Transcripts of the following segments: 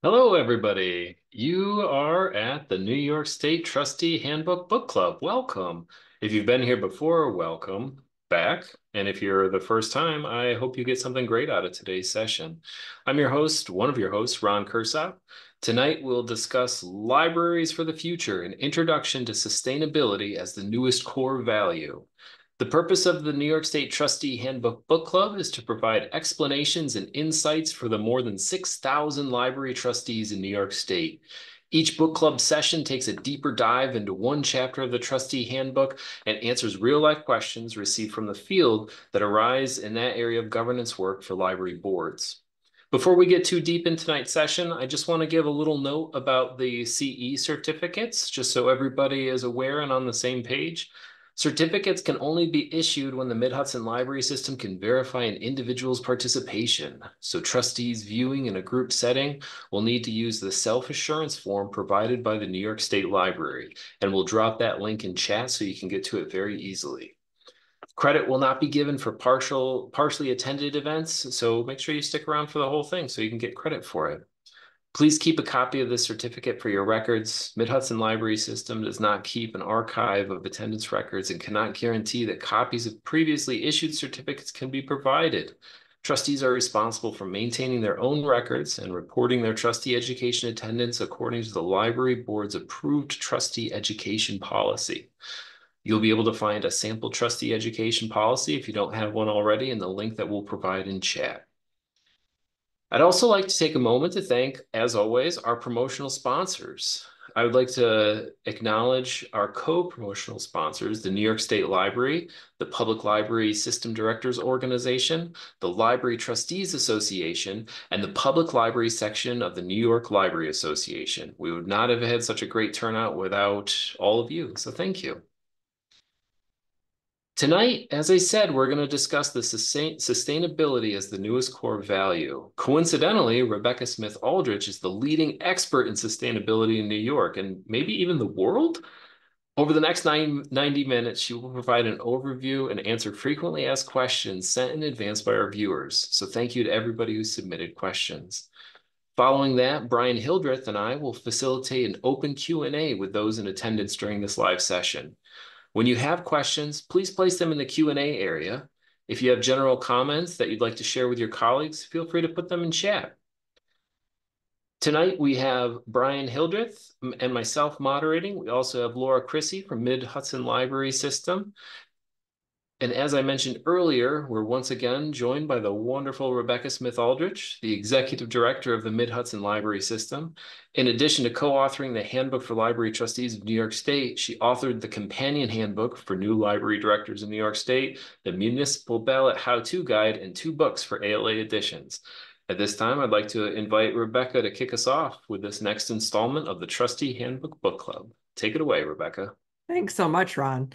Hello, everybody. You are at the New York State Trustee Handbook Book Club. Welcome. If you've been here before, welcome back. And if you're the first time, I hope you get something great out of today's session. I'm your host, one of your hosts, Ron Kursop. Tonight, we'll discuss libraries for the future, an introduction to sustainability as the newest core value. The purpose of the New York State Trustee Handbook Book Club is to provide explanations and insights for the more than 6,000 library trustees in New York State. Each book club session takes a deeper dive into one chapter of the trustee handbook and answers real-life questions received from the field that arise in that area of governance work for library boards. Before we get too deep in tonight's session, I just want to give a little note about the CE certificates, just so everybody is aware and on the same page. Certificates can only be issued when the Mid-Hudson Library System can verify an individual's participation. So trustees viewing in a group setting will need to use the self-assurance form provided by the New York State Library, and we'll drop that link in chat so you can get to it very easily. Credit will not be given for partially attended events, so make sure you stick around for the whole thing so you can get credit for it. Please keep a copy of this certificate for your records. Mid-Hudson Library System does not keep an archive of attendance records and cannot guarantee that copies of previously issued certificates can be provided. Trustees are responsible for maintaining their own records and reporting their trustee education attendance according to the library board's approved trustee education policy. You'll be able to find a sample trustee education policy if you don't have one already in the link that we'll provide in chat. I'd also like to take a moment to thank, as always, our promotional sponsors. I would like to acknowledge our co-promotional sponsors, the New York State Library, the Public Library System Directors Organization, the Library Trustees Association, and the Public Library section of the New York Library Association. We would not have had such a great turnout without all of you, so thank you. Tonight, as I said, we're going to discuss the sustainability as the newest core value. Coincidentally, Rebecca Smith Aldrich is the leading expert in sustainability in New York and maybe even the world. Over the next 90 minutes, she will provide an overview and answer frequently asked questions sent in advance by our viewers. So thank you to everybody who submitted questions. Following that, Brian Hildreth and I will facilitate an open Q&A with those in attendance during this live session. When you have questions, please place them in the Q&A area. If you have general comments that you'd like to share with your colleagues, feel free to put them in chat. Tonight, we have Brian Hildreth and myself moderating. We also have Laura Chrissy from Mid-Hudson Library System. And as I mentioned earlier, we're once again joined by the wonderful Rebecca Smith Aldrich, the Executive Director of the Mid-Hudson Library System. In addition to co-authoring the Handbook for Library Trustees of New York State, she authored the Companion Handbook for New Library Directors in New York State, the Municipal Ballot How-To Guide, and 2 books for ALA editions. At this time, I'd like to invite Rebecca to kick us off with this next installment of the Trustee Handbook Book Club. Take it away, Rebecca. Thanks so much, Ron.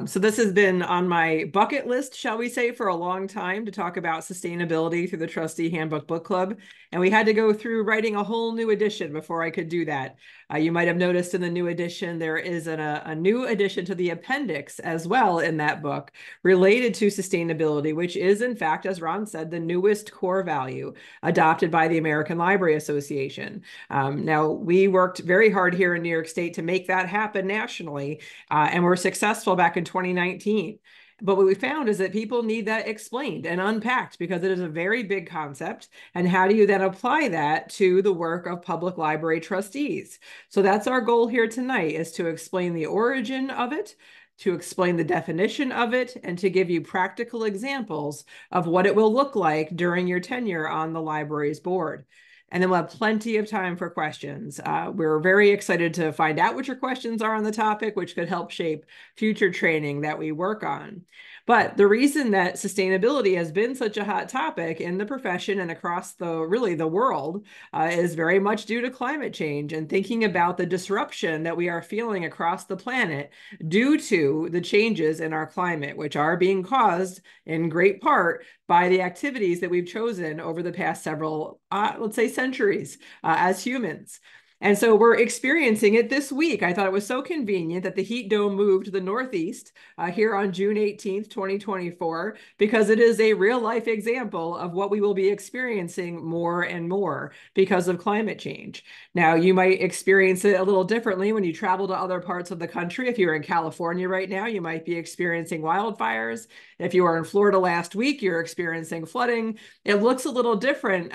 So this has been on my bucket list, shall we say, for a long time to talk about sustainability through the Trustee Handbook Book Club. And we had to go through writing a whole new edition before I could do that. You might have noticed in the new edition, there is a new addition to the appendix as well in that book related to sustainability, which is, in fact, as Ron said, the newest core value adopted by the American Library Association. Now, we worked very hard here in New York State to make that happen nationally, and were successful back in 2019. But what we found is that people need that explained and unpacked because it is a very big concept. And how do you then apply that to the work of public library trustees? So that's our goal here tonight, is to explain the origin of it, to explain the definition of it, and to give you practical examples of what it will look like during your tenure on the library's board. And then we'll have plenty of time for questions. We're very excited to find out what your questions are on the topic, which could help shape future training that we work on. But the reason that sustainability has been such a hot topic in the profession and across the world is very much due to climate change and thinking about the disruption that we are feeling across the planet due to the changes in our climate, which are being caused in great part by the activities that we've chosen over the past several, let's say, centuries as humans. And so we're experiencing it this week. I thought it was so convenient that the heat dome moved to the Northeast here on June 18th, 2024, because it is a real life example of what we will be experiencing more and more because of climate change. Now, you might experience it a little differently when you travel to other parts of the country. If you're in California right now, you might be experiencing wildfires. If you were in Florida last week, you're experiencing flooding. It looks a little different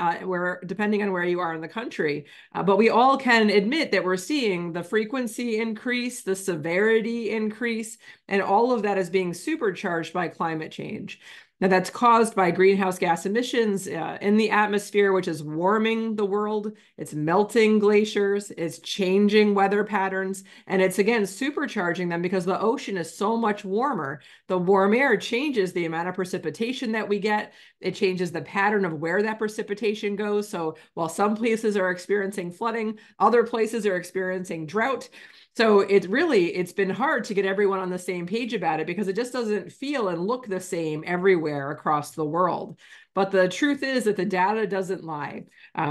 depending on where you are in the country. But we all can admit that we're seeing the frequency increase, the severity increase, and all of that is being supercharged by climate change. Now, that's caused by greenhouse gas emissions in the atmosphere, which is warming the world. It's melting glaciers, it's changing weather patterns, and it's again supercharging them because the ocean is so much warmer. The warm air changes the amount of precipitation that we get. It changes the pattern of where that precipitation goes. So while some places are experiencing flooding, other places are experiencing drought. So it's been hard to get everyone on the same page about it because it just doesn't feel and look the same everywhere across the world. But the truth is that the data doesn't lie.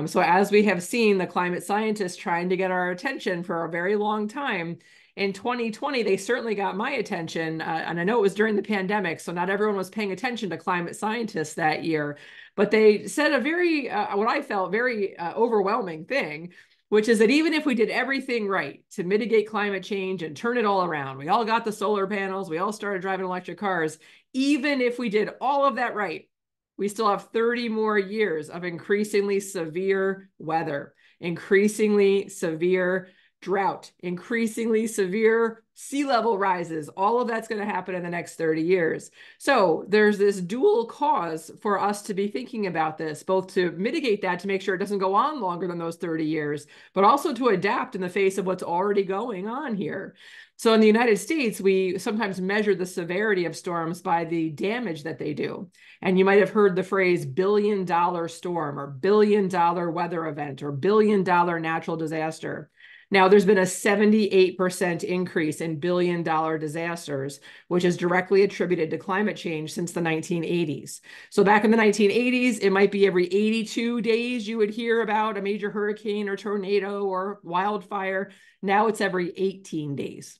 So as we have seen the climate scientists trying to get our attention for a very long time, in 2020, they certainly got my attention. And I know it was during the pandemic, so not everyone was paying attention to climate scientists that year. But they said a very, what I felt, very overwhelming thing, which is that even if we did everything right to mitigate climate change and turn it all around, we all got the solar panels, we all started driving electric cars, even if we did all of that right, we still have 30 more years of increasingly severe weather, increasingly severe drought, increasingly severe sea level rises. All of that's going to happen in the next 30 years. So there's this dual cause for us to be thinking about this, both to mitigate that, to make sure it doesn't go on longer than those 30 years, but also to adapt in the face of what's already going on here. So in the United States, we sometimes measure the severity of storms by the damage that they do. And you might have heard the phrase $1 billion storm or $1 billion weather event or $1 billion natural disaster. Now, there's been a 78% increase in billion-dollar disasters, which is directly attributed to climate change since the 1980s. So back in the 1980s, it might be every 82 days you would hear about a major hurricane or tornado or wildfire. Now it's every 18 days.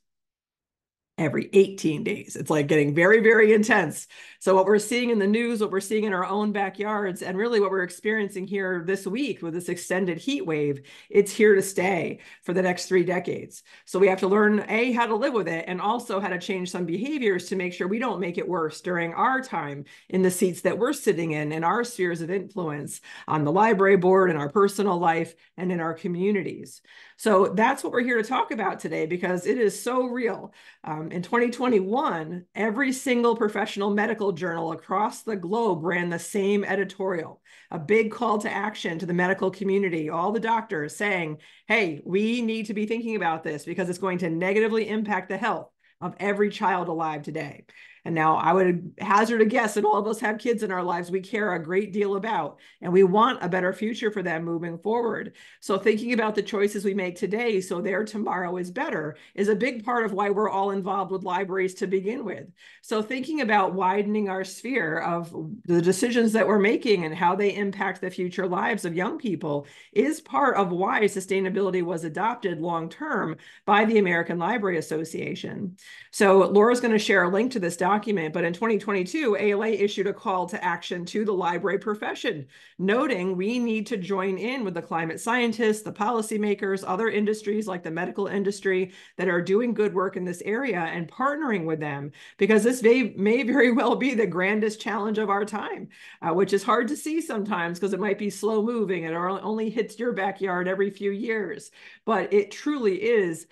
Every 18 days. It's like getting very, very intense. So what we're seeing in the news, what we're seeing in our own backyards, and really what we're experiencing here this week with this extended heat wave, it's here to stay for the next 3 decades. So we have to learn, A, how to live with it, and also how to change some behaviors to make sure we don't make it worse during our time in the seats that we're sitting in our spheres of influence, on the library board, in our personal life, and in our communities. So that's what we're here to talk about today because it is so real. In 2021, every single professional medical journal across the globe ran the same editorial, a big call to action to the medical community, all the doctors saying, hey, we need to be thinking about this because it's going to negatively impact the health of every child alive today. And now I would hazard a guess that all of us have kids in our lives we care a great deal about, and we want a better future for them moving forward. So thinking about the choices we make today so their tomorrow is better is a big part of why we're all involved with libraries to begin with. So thinking about widening our sphere of the decisions that we're making and how they impact the future lives of young people is part of why sustainability was adopted long-term by the American Library Association. So Laura's going to share a link to this document, but in 2022, ALA issued a call to action to the library profession, noting we need to join in with the climate scientists, the policymakers, other industries like the medical industry that are doing good work in this area and partnering with them, because this may very well be the grandest challenge of our time, which is hard to see sometimes because it might be slow moving and it only hits your backyard every few years. But it truly is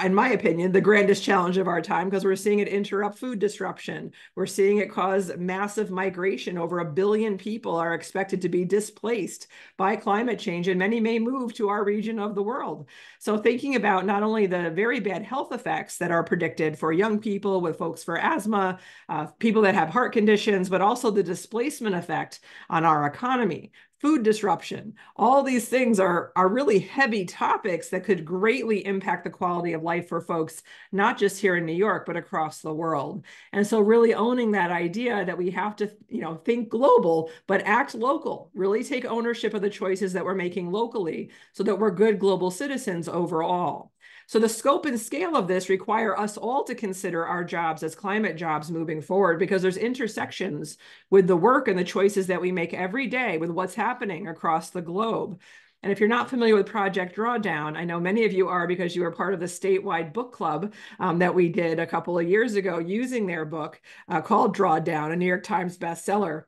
in my opinion, the grandest challenge of our time because we're seeing it interrupt food disruption. We're seeing it cause massive migration. Over 1 billion people are expected to be displaced by climate change, and many may move to our region of the world. So thinking about not only the very bad health effects that are predicted for young people, with folks for asthma, people that have heart conditions, but also the displacement effect on our economy, food disruption. All these things are really heavy topics that could greatly impact the quality of life for folks, not just here in New York, but across the world. And so really owning that idea that we have to, think global, but act local, really take ownership of the choices that we're making locally so that we're good global citizens overall. So the scope and scale of this require us all to consider our jobs as climate jobs moving forward, because there's intersections with the work and the choices that we make every day with what's happening across the globe. And if you're not familiar with Project Drawdown, I know many of you are because you were part of the statewide book club that we did a couple of years ago using their book called Drawdown, a New York Times bestseller.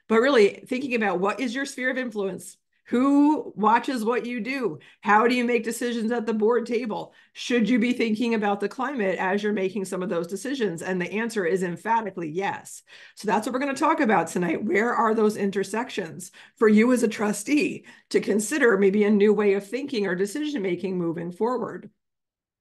But really thinking about what is your sphere of influence? Who watches what you do? How do you make decisions at the board table? Should you be thinking about the climate as you're making some of those decisions? And the answer is emphatically yes. So that's what we're going to talk about tonight. Where are those intersections for you as a trustee to consider maybe a new way of thinking or decision making moving forward?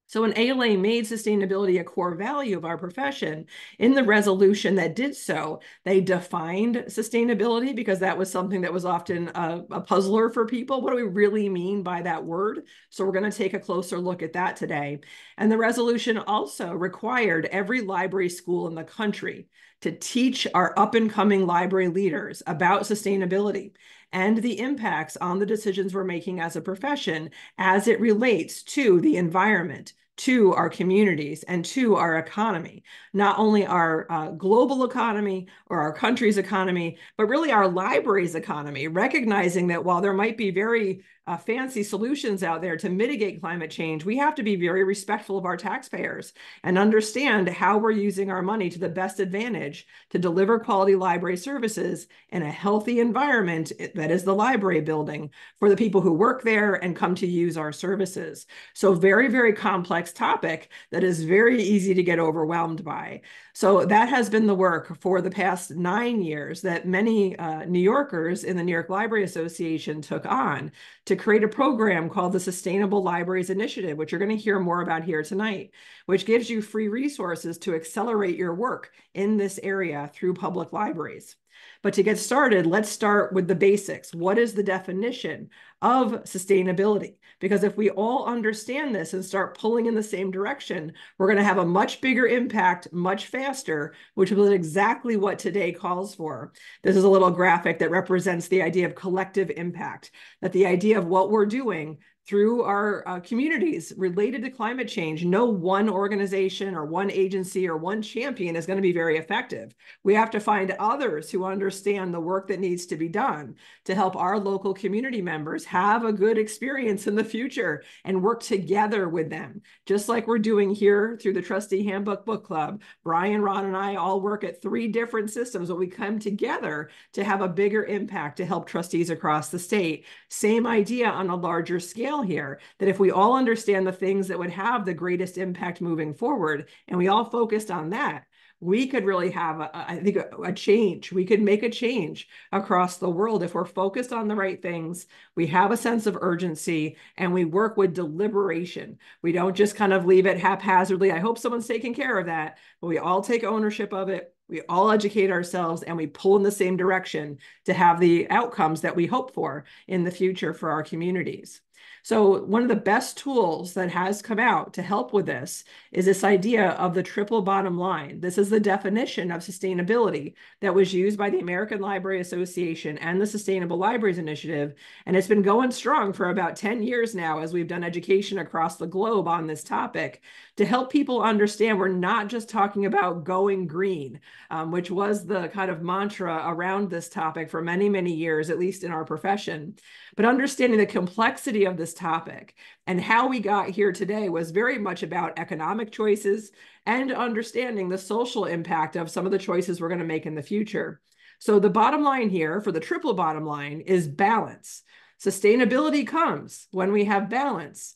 So when ALA made sustainability a core value of our profession, in the resolution that did so, they defined sustainability because that was something that was often a puzzler for people. What do we really mean by that word? So we're going to take a closer look at that today. And the resolution also required every library school in the country to teach our up-and-coming library leaders about sustainability and the impacts on the decisions we're making as a profession as it relates to the environment, to our communities, and to our economy. Not only our global economy or our country's economy, but really our library's economy, recognizing that while there might be very fancy solutions out there to mitigate climate change, we have to be very respectful of our taxpayers and understand how we're using our money to the best advantage to deliver quality library services in a healthy environment that is the library building for the people who work there and come to use our services. So very, very complex topic that is very easy to get overwhelmed by. So that has been the work for the past 9 years that many New Yorkers in the New York Library Association took on to create a program called the Sustainable Libraries Initiative, which you're going to hear more about here tonight, which gives you free resources to accelerate your work in this area through public libraries. But to get started, let's start with the basics. What is the definition of sustainability? Because if we all understand this and start pulling in the same direction, we're going to have a much bigger impact much faster, which is exactly what today calls for. This is a little graphic that represents the idea of collective impact, that the idea of what we're doing through our communities related to climate change. No one organization or one agency or one champion is going to be very effective. We have to find others who understand the work that needs to be done to help our local community members have a good experience in the future and work together with them. Just like we're doing here through the Trustee Handbook Book Club, Brian, Ron, and I all work at 3 different systems, but we come together to have a bigger impact to help trustees across the state. Same idea on a larger scale here, that if we all understand the things that would have the greatest impact moving forward, and we all focused on that, we could really have, I think, a change. We could make a change across the world if we're focused on the right things. We have a sense of urgency and we work with deliberation. We don't just kind of leave it haphazardly. I hope someone's taking care of that, but we all take ownership of it. We all educate ourselves and we pull in the same direction to have the outcomes that we hope for in the future for our communities. So one of the best tools that has come out to help with this is this idea of the triple bottom line. This is the definition of sustainability that was used by the American Library Association and the Sustainable Libraries Initiative. And it's been going strong for about 10 years now as we've done education across the globe on this topic to help people understand we're not just talking about going green, which was the kind of mantra around this topic for many, many years, at least in our profession. But understanding the complexity of this topic and how we got here today was very much about economic choices and understanding the social impact of some of the choices we're going to make in the future. So the bottom line here for the triple bottom line is balance. Sustainability comes when we have balance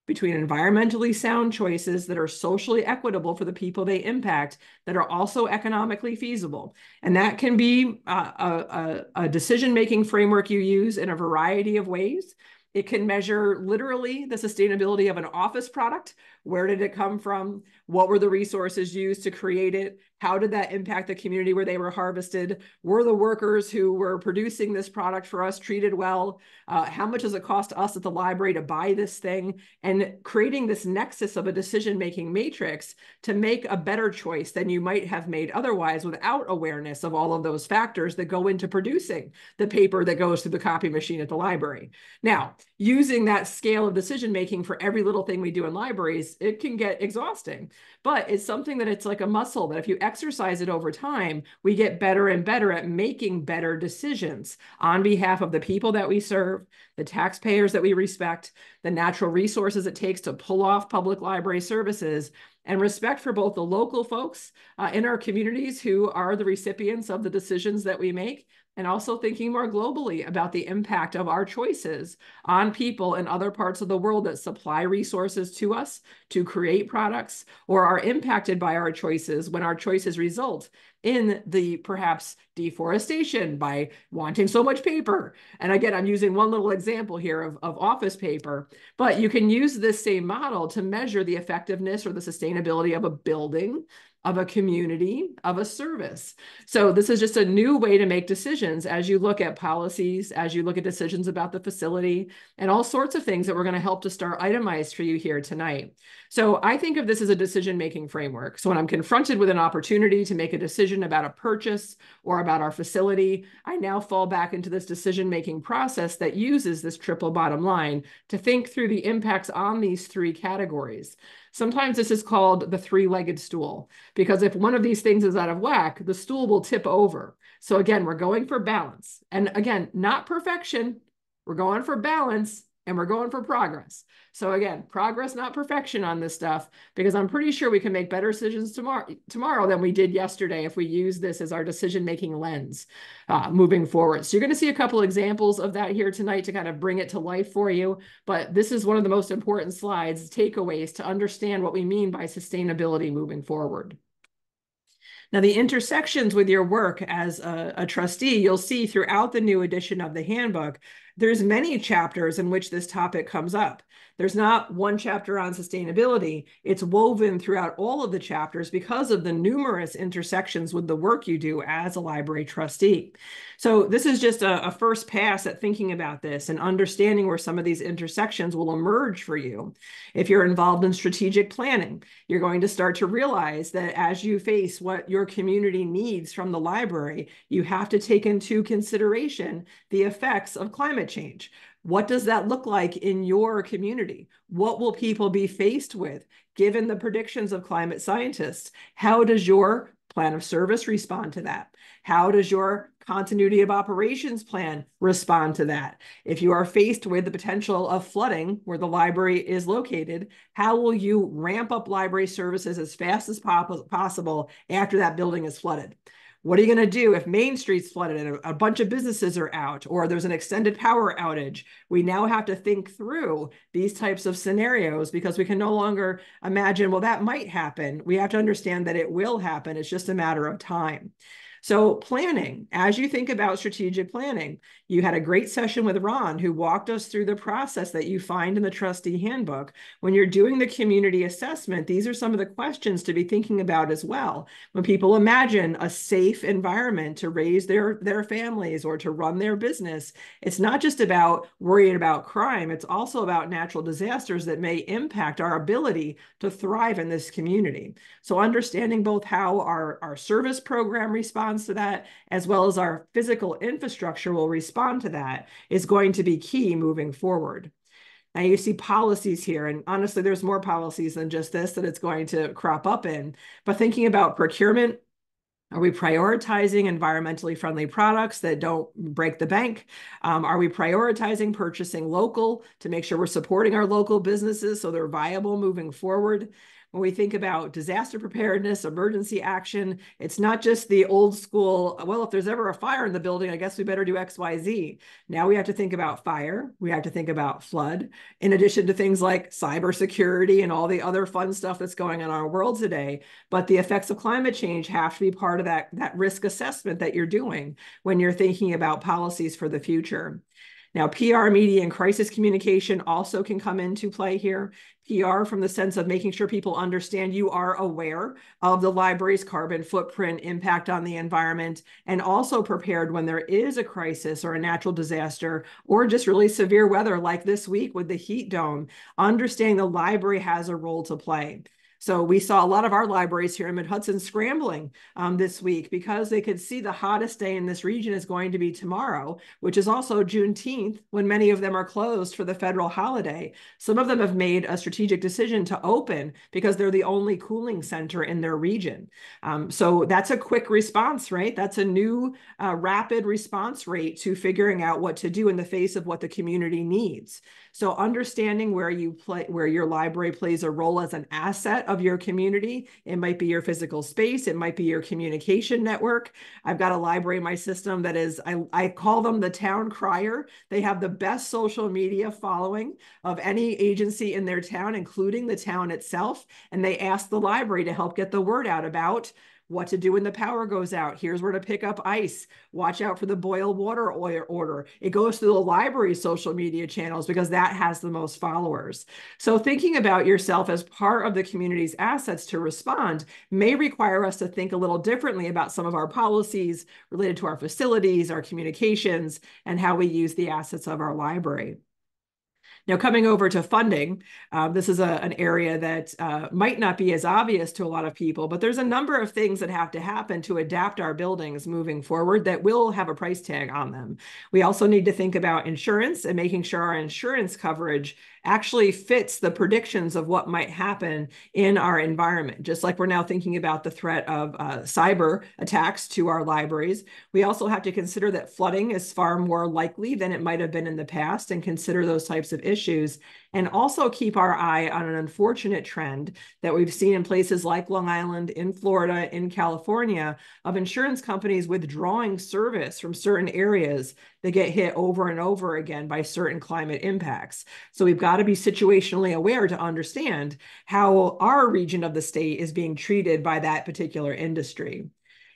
between environmentally sound choices that are socially equitable for the people they impact, that are also economically feasible. And that can be a decision-making framework you use in a variety of ways. It can measure literally the sustainability of an office product Where did it come from? What were the resources used to create it? How did that impact the community where they were harvested? Were the workers who were producing this product for us treated well? How much does it cost us at the library to buy this thing? And creating this nexus of a decision-making matrix to make a better choice than you might have made otherwise without awareness of all of those factors that go into producing the paper that goes through the copy machine at the library. Now, using that scale of decision-making for every little thing we do in libraries, it can get exhausting, but it's something that it's like a muscle that if you exercise it over time, we get better and better at making better decisions on behalf of the people that we serve, the taxpayers that we respect, the natural resources it takes to pull off public library services, and respect for both the local folks in our communities who are the recipients of the decisions that we make, and also thinking more globally about the impact of our choices on people in other parts of the world that supply resources to us to create products or are impacted by our choices when our choices result in the perhaps deforestation by wanting so much paper. And again, I'm using one little example here of office paper, but you can use this same model to measure the effectiveness or the sustainability of a building, of a community, of a service. So this is just a new way to make decisions as you look at policies, as you look at decisions about the facility, and all sorts of things that we're going to help to start itemized for you here tonight. So I think of this as a decision-making framework. So when I'm confronted with an opportunity to make a decision about a purchase or about our facility, I now fall back into this decision-making process that uses this triple bottom line to think through the impacts on these three categories. Sometimes this is called the three-legged stool, because if one of these things is out of whack, the stool will tip over. So again, we're going for balance. And again, not perfection. We're going for balance and we're going for progress. So again, progress, not perfection on this stuff, because I'm pretty sure we can make better decisions tomorrow than we did yesterday if we use this as our decision-making lens moving forward. So you're going to see a couple examples of that here tonight to kind of bring it to life for you. But this is one of the most important slides, takeaways to understand what we mean by sustainability moving forward. Now, the intersections with your work as a trustee, you'll see throughout the new edition of the handbook, there's many chapters in which this topic comes up. There's not one chapter on sustainability. It's woven throughout all of the chapters because of the numerous intersections with the work you do as a library trustee. So this is just a first pass at thinking about this and understanding where some of these intersections will emerge for you. If you're involved in strategic planning, you're going to start to realize that as you face what your community needs from the library, you have to take into consideration the effects of climate change. What does that look like in your community? What will people be faced with given the predictions of climate scientists? How does your plan of service respond to that? How does your continuity of operations plan respond to that? If you are faced with the potential of flooding where the library is located, how will you ramp up library services as fast as possible after that building is flooded? What are you going to do if Main Street's flooded and a bunch of businesses are out, or there's an extended power outage? We now have to think through these types of scenarios because we can no longer imagine, well, that might happen. We have to understand that it will happen. It's just a matter of time. So planning, as you think about strategic planning, you had a great session with Ron who walked us through the process that you find in the trustee handbook. When you're doing the community assessment, these are some of the questions to be thinking about as well. When people imagine a safe environment to raise their families or to run their business, it's not just about worrying about crime, it's also about natural disasters that may impact our ability to thrive in this community. So understanding both how our service program responds to that, as well as our physical infrastructure will respond to that, is going to be key moving forward. Now you see policies here, and honestly, there's more policies than just this that it's going to crop up in, but thinking about procurement, are we prioritizing environmentally friendly products that don't break the bank? Are we prioritizing purchasing local to make sure we're supporting our local businesses so they're viable moving forward? When we think about disaster preparedness, emergency action, it's not just the old school, well, if there's ever a fire in the building, I guess we better do X, Y, Z. Now we have to think about fire. We have to think about flood, in addition to things like cybersecurity and all the other fun stuff that's going on in our world today. But the effects of climate change have to be part of that risk assessment that you're doing when you're thinking about policies for the future. Now, PR, media, and crisis communication also can come into play here. PR from the sense of making sure people understand you are aware of the library's carbon footprint, impact on the environment, and also prepared when there is a crisis or a natural disaster or just really severe weather like this week with the heat dome. Understanding the library has a role to play. So we saw a lot of our libraries here in Mid-Hudson scrambling this week because they could see the hottest day in this region is going to be tomorrow, which is also Juneteenth, when many of them are closed for the federal holiday. Some of them have made a strategic decision to open because they're the only cooling center in their region. So that's a quick response, right? That's a new rapid response rate to figuring out what to do in the face of what the community needs. So understanding where your library plays a role as an asset of your community. It might be your physical space. It might be your communication network. I've got a library in my system that is, I call them the town crier. They have the best social media following of any agency in their town, including the town itself. And they ask the library to help get the word out about what to do when the power goes out. Here's where to pick up ice. Watch out for the boil water order. It goes through the library's social media channels because that has the most followers. So thinking about yourself as part of the community's assets to respond may require us to think a little differently about some of our policies related to our facilities, our communications, and how we use the assets of our library. Now, coming over to funding, this is an area that might not be as obvious to a lot of people, but there's a number of things that have to happen to adapt our buildings moving forward that will have a price tag on them. We also need to think about insurance and making sure our insurance coverage actually fits the predictions of what might happen in our environment. Just like we're now thinking about the threat of cyber attacks to our libraries, we also have to consider that flooding is far more likely than it might have been in the past and consider those types of issues. And also keep our eye on an unfortunate trend that we've seen in places like Long Island, in Florida, in California, of insurance companies withdrawing service from certain areas that get hit over and over again by certain climate impacts. So we've got to be situationally aware to understand how our region of the state is being treated by that particular industry.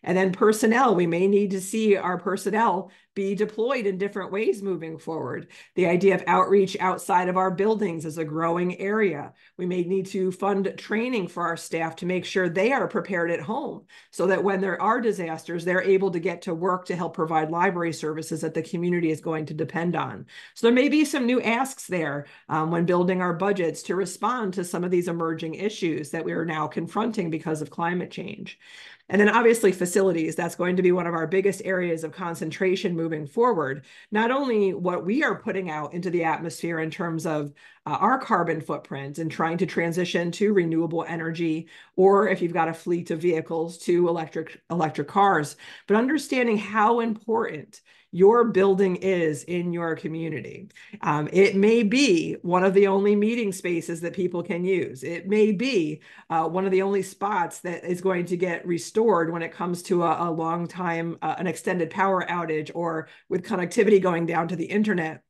And then personnel, we may need to see our personnel be deployed in different ways moving forward. The idea of outreach outside of our buildings is a growing area. We may need to fund training for our staff to make sure they are prepared at home so that when there are disasters, they're able to get to work to help provide library services that the community is going to depend on. So there may be some new asks there when building our budgets to respond to some of these emerging issues that we are now confronting because of climate change. And then obviously facilities, that's going to be one of our biggest areas of concentration moving forward. Not only what we are putting out into the atmosphere in terms of our carbon footprint and trying to transition to renewable energy, or if you've got a fleet of vehicles to electric cars, but understanding how important your building is in your community. It may be one of the only meeting spaces that people can use. It may be one of the only spots that is going to get restored when it comes to a long time, an extended power outage, or with connectivity going down to the internet.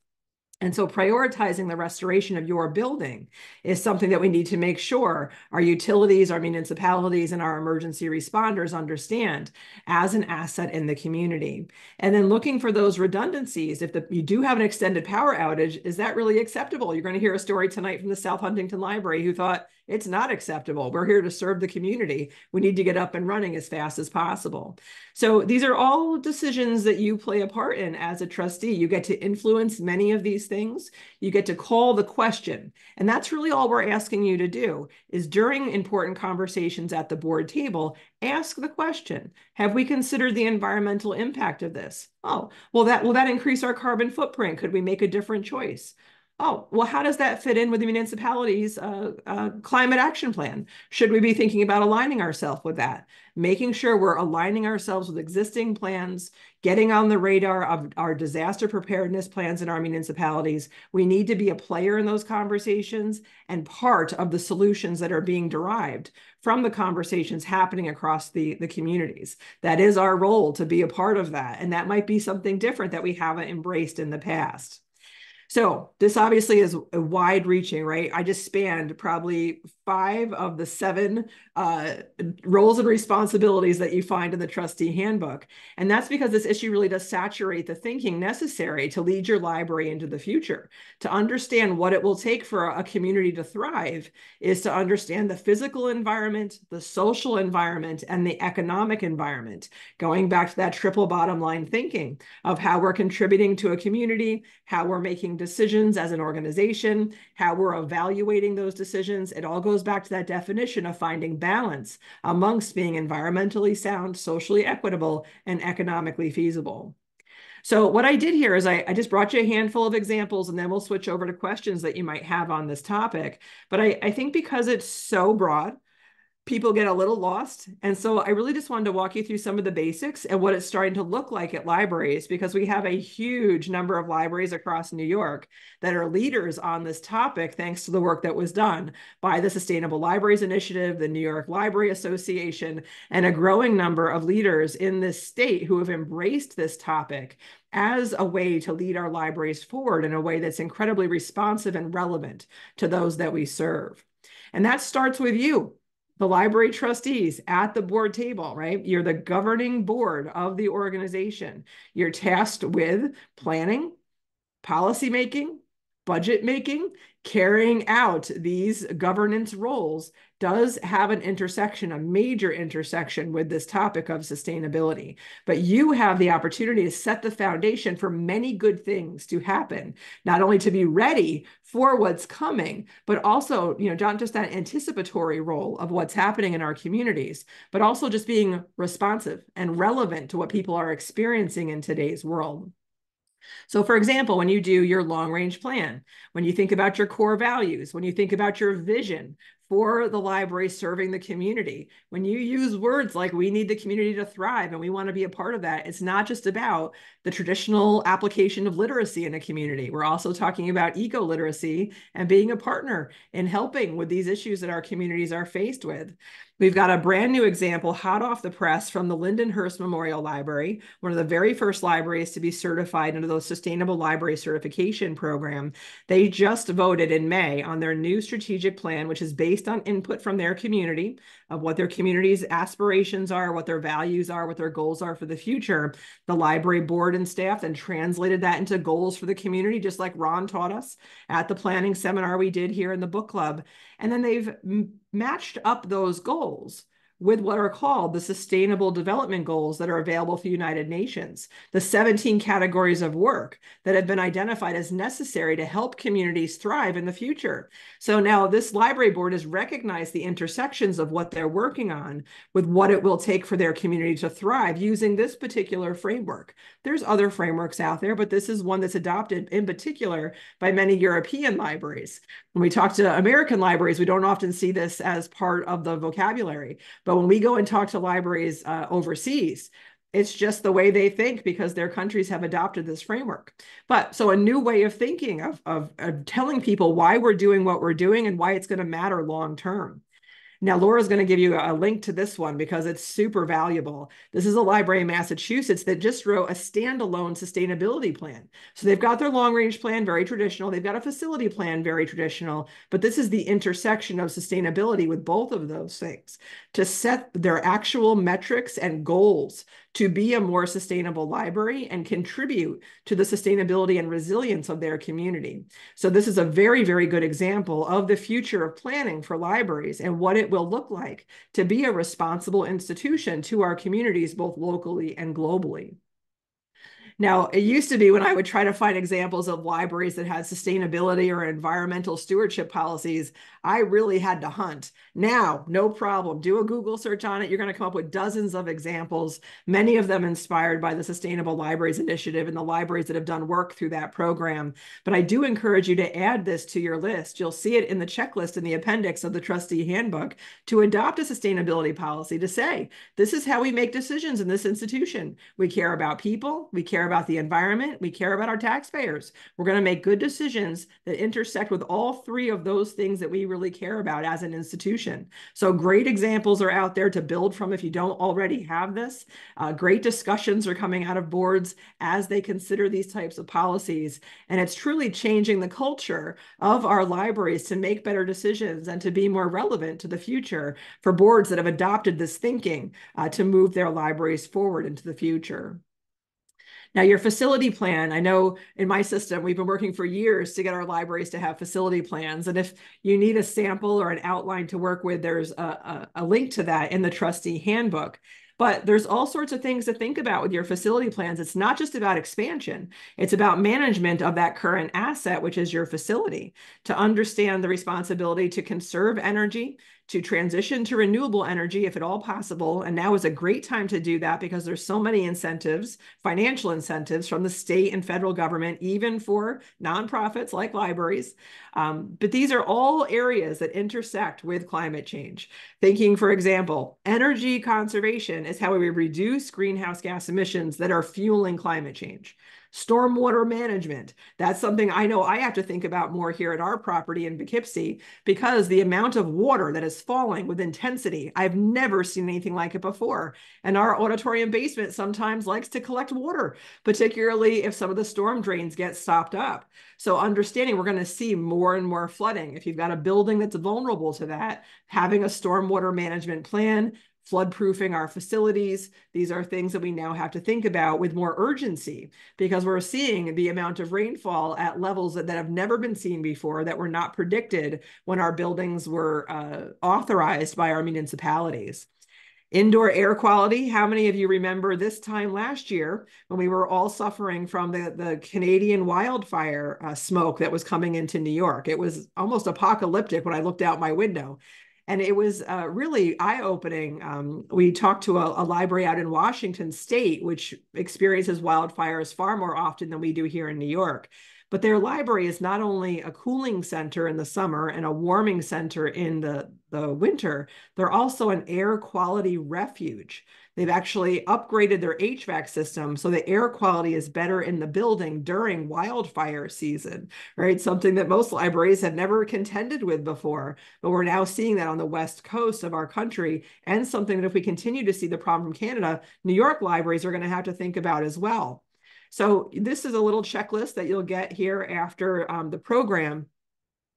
And so prioritizing the restoration of your building is something that we need to make sure our utilities, our municipalities, and our emergency responders understand as an asset in the community. And then looking for those redundancies. If you do have an extended power outage, is that really acceptable? You're going to hear a story tonight from the South Huntington Library who thought it's not acceptable. We're here to serve the community. We need to get up and running as fast as possible. So these are all decisions that you play a part in as a trustee. You get to influence many of these things. You get to call the question. And that's really all we're asking you to do is during important conversations at the board table, ask the question, have we considered the environmental impact of this? Oh, well, will that increase our carbon footprint? Could we make a different choice? Oh, well, how does that fit in with the municipality's climate action plan? Should we be thinking about aligning ourselves with that? Making sure we're aligning ourselves with existing plans, getting on the radar of our disaster preparedness plans in our municipalities. We need to be a player in those conversations and part of the solutions that are being derived from the conversations happening across the communities. That is our role, to be a part of that. And that might be something different that we haven't embraced in the past. So this obviously is wide reaching, right? I just spanned probably 5 of the 7 uh, roles and responsibilities that you find in the trustee handbook. And that's because this issue really does saturate the thinking necessary to lead your library into the future. To understand what it will take for a community to thrive is to understand the physical environment, the social environment, and the economic environment. Going back to that triple bottom line thinking of how we're contributing to a community, how we're making decisions as an organization, how we're evaluating those decisions. It all goes back to that definition of finding balance amongst being environmentally sound, socially equitable, and economically feasible. So what I did here is I just brought you a handful of examples, and then we'll switch over to questions that you might have on this topic. But I think because it's so broad, people get a little lost. And so I really just wanted to walk you through some of the basics and what it's starting to look like at libraries, because we have a huge number of libraries across New York that are leaders on this topic, thanks to the work that was done by the Sustainable Libraries Initiative, the New York Library Association, and a growing number of leaders in this state who have embraced this topic as a way to lead our libraries forward in a way that's incredibly responsive and relevant to those that we serve. And that starts with you, the library trustees at the board table, right? You're the governing board of the organization. You're tasked with planning, policymaking, budget making, carrying out these governance roles does have an intersection, a major intersection with this topic of sustainability. But you have the opportunity to set the foundation for many good things to happen, not only to be ready for what's coming, but also, not just that anticipatory role of what's happening in our communities, but also just being responsive and relevant to what people are experiencing in today's world. So for example, when you do your long range plan, when you think about your core values, when you think about your vision for the library serving the community, when you use words like we need the community to thrive and we want to be a part of that, it's not just about the traditional application of literacy in a community. We're also talking about eco-literacy and being a partner in helping with these issues that our communities are faced with. We've got a brand new example hot off the press from the Lindenhurst Memorial Library, one of the very first libraries to be certified under the Sustainable Library Certification Program. They just voted in May on their new strategic plan, which is based on input from their community of what their community's aspirations are, what their values are, what their goals are for the future. The library board and staff then translated that into goals for the community, just like Ron taught us at the planning seminar we did here in the book club. And then they've matched up those goals with what are called the Sustainable Development Goals that are available for the United Nations, the 17 categories of work that have been identified as necessary to help communities thrive in the future. So now this library board has recognized the intersections of what they're working on with what it will take for their community to thrive using this particular framework. There's other frameworks out there, but this is one that's adopted in particular by many European libraries. When we talk to American libraries, we don't often see this as part of the vocabulary. But when we go and talk to libraries overseas, it's just the way they think because their countries have adopted this framework. But so a new way of thinking of telling people why we're doing what we're doing and why it's going to matter long term. Now, Laura's going to give you a link to this one because it's super valuable. This is a library in Massachusetts that just wrote a standalone sustainability plan. So they've got their long-range plan, very traditional. They've got a facility plan, very traditional. But this is the intersection of sustainability with both of those things to set their actual metrics and goals to be a more sustainable library and contribute to the sustainability and resilience of their community. So this is a very, very good example of the future of planning for libraries and what it will look like to be a responsible institution to our communities, both locally and globally. Now, it used to be when I would try to find examples of libraries that had sustainability or environmental stewardship policies, I really had to hunt. Now, no problem. Do a Google search on it. You're going to come up with dozens of examples, many of them inspired by the Sustainable Libraries Initiative and the libraries that have done work through that program. But I do encourage you to add this to your list. You'll see it in the checklist in the appendix of the trustee handbook to adopt a sustainability policy to say, this is how we make decisions in this institution. We care about people. We care care about the environment, we care about our taxpayers. We're going to make good decisions that intersect with all three of those things that we really care about as an institution. So great examples are out there to build from if you don't already have this. Great discussions are coming out of boards as they consider these types of policies. And it's truly changing the culture of our libraries to make better decisions and to be more relevant to the future for boards that have adopted this thinking to move their libraries forward into the future. Now, your facility plan, I know in my system, we've been working for years to get our libraries to have facility plans. And if you need a sample or an outline to work with, there's a link to that in the trustee handbook. But there's all sorts of things to think about with your facility plans. It's not just about expansion. It's about management of that current asset, which is your facility, to understand the responsibility to conserve energy, to transition to renewable energy if at all possible. And now is a great time to do that because there's so many incentives, financial incentives from the state and federal government, even for nonprofits like libraries. But these are all areas that intersect with climate change. Thinking, for example, energy conservation is how we reduce greenhouse gas emissions that are fueling climate change. Stormwater management, that's something I know I have to think about more here at our property in Poughkeepsie because the amount of water that is falling with intensity, I've never seen anything like it before. And our auditorium basement sometimes likes to collect water, particularly if some of the storm drains get stopped up. So understanding we're going to see more and more flooding. If you've got a building that's vulnerable to that, having a stormwater management plan, flood-proofing our facilities. These are things that we now have to think about with more urgency because we're seeing the amount of rainfall at levels that have never been seen before that were not predicted when our buildings were authorized by our municipalities. Indoor air quality. How many of you remember this time last year when we were all suffering from the Canadian wildfire smoke that was coming into New York? It was almost apocalyptic when I looked out my window. And it was really eye-opening. We talked to a library out in Washington State, which experiences wildfires far more often than we do here in New York. But their library is not only a cooling center in the summer and a warming center in the winter, they're also an air quality refuge. They've actually upgraded their HVAC system so the air quality is better in the building during wildfire season, right? Something that most libraries have never contended with before, but we're now seeing that on the West Coast of our country, and something that if we continue to see the problem from Canada, New York libraries are going to have to think about as well. So this is a little checklist that you'll get here after the program.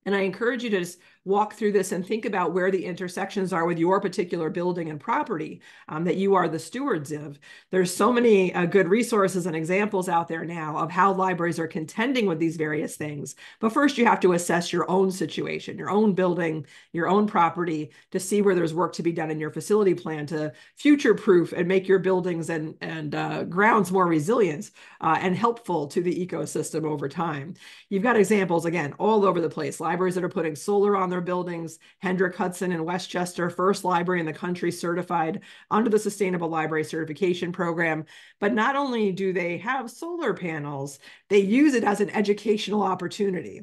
And I encourage you to just walk through this and think about where the intersections are with your particular building and property that you are the stewards of. There's so many good resources and examples out there now of how libraries are contending with these various things. But first, you have to assess your own situation, your own building, your own property to see where there's work to be done in your facility plan to future-proof and make your buildings and grounds more resilient and helpful to the ecosystem over time. You've got examples, again, all over the place. Libraries that are putting solar on their buildings. Hendrick Hudson in Westchester, first library in the country certified under the Sustainable Library Certification Program. But not only do they have solar panels, they use it as an educational opportunity.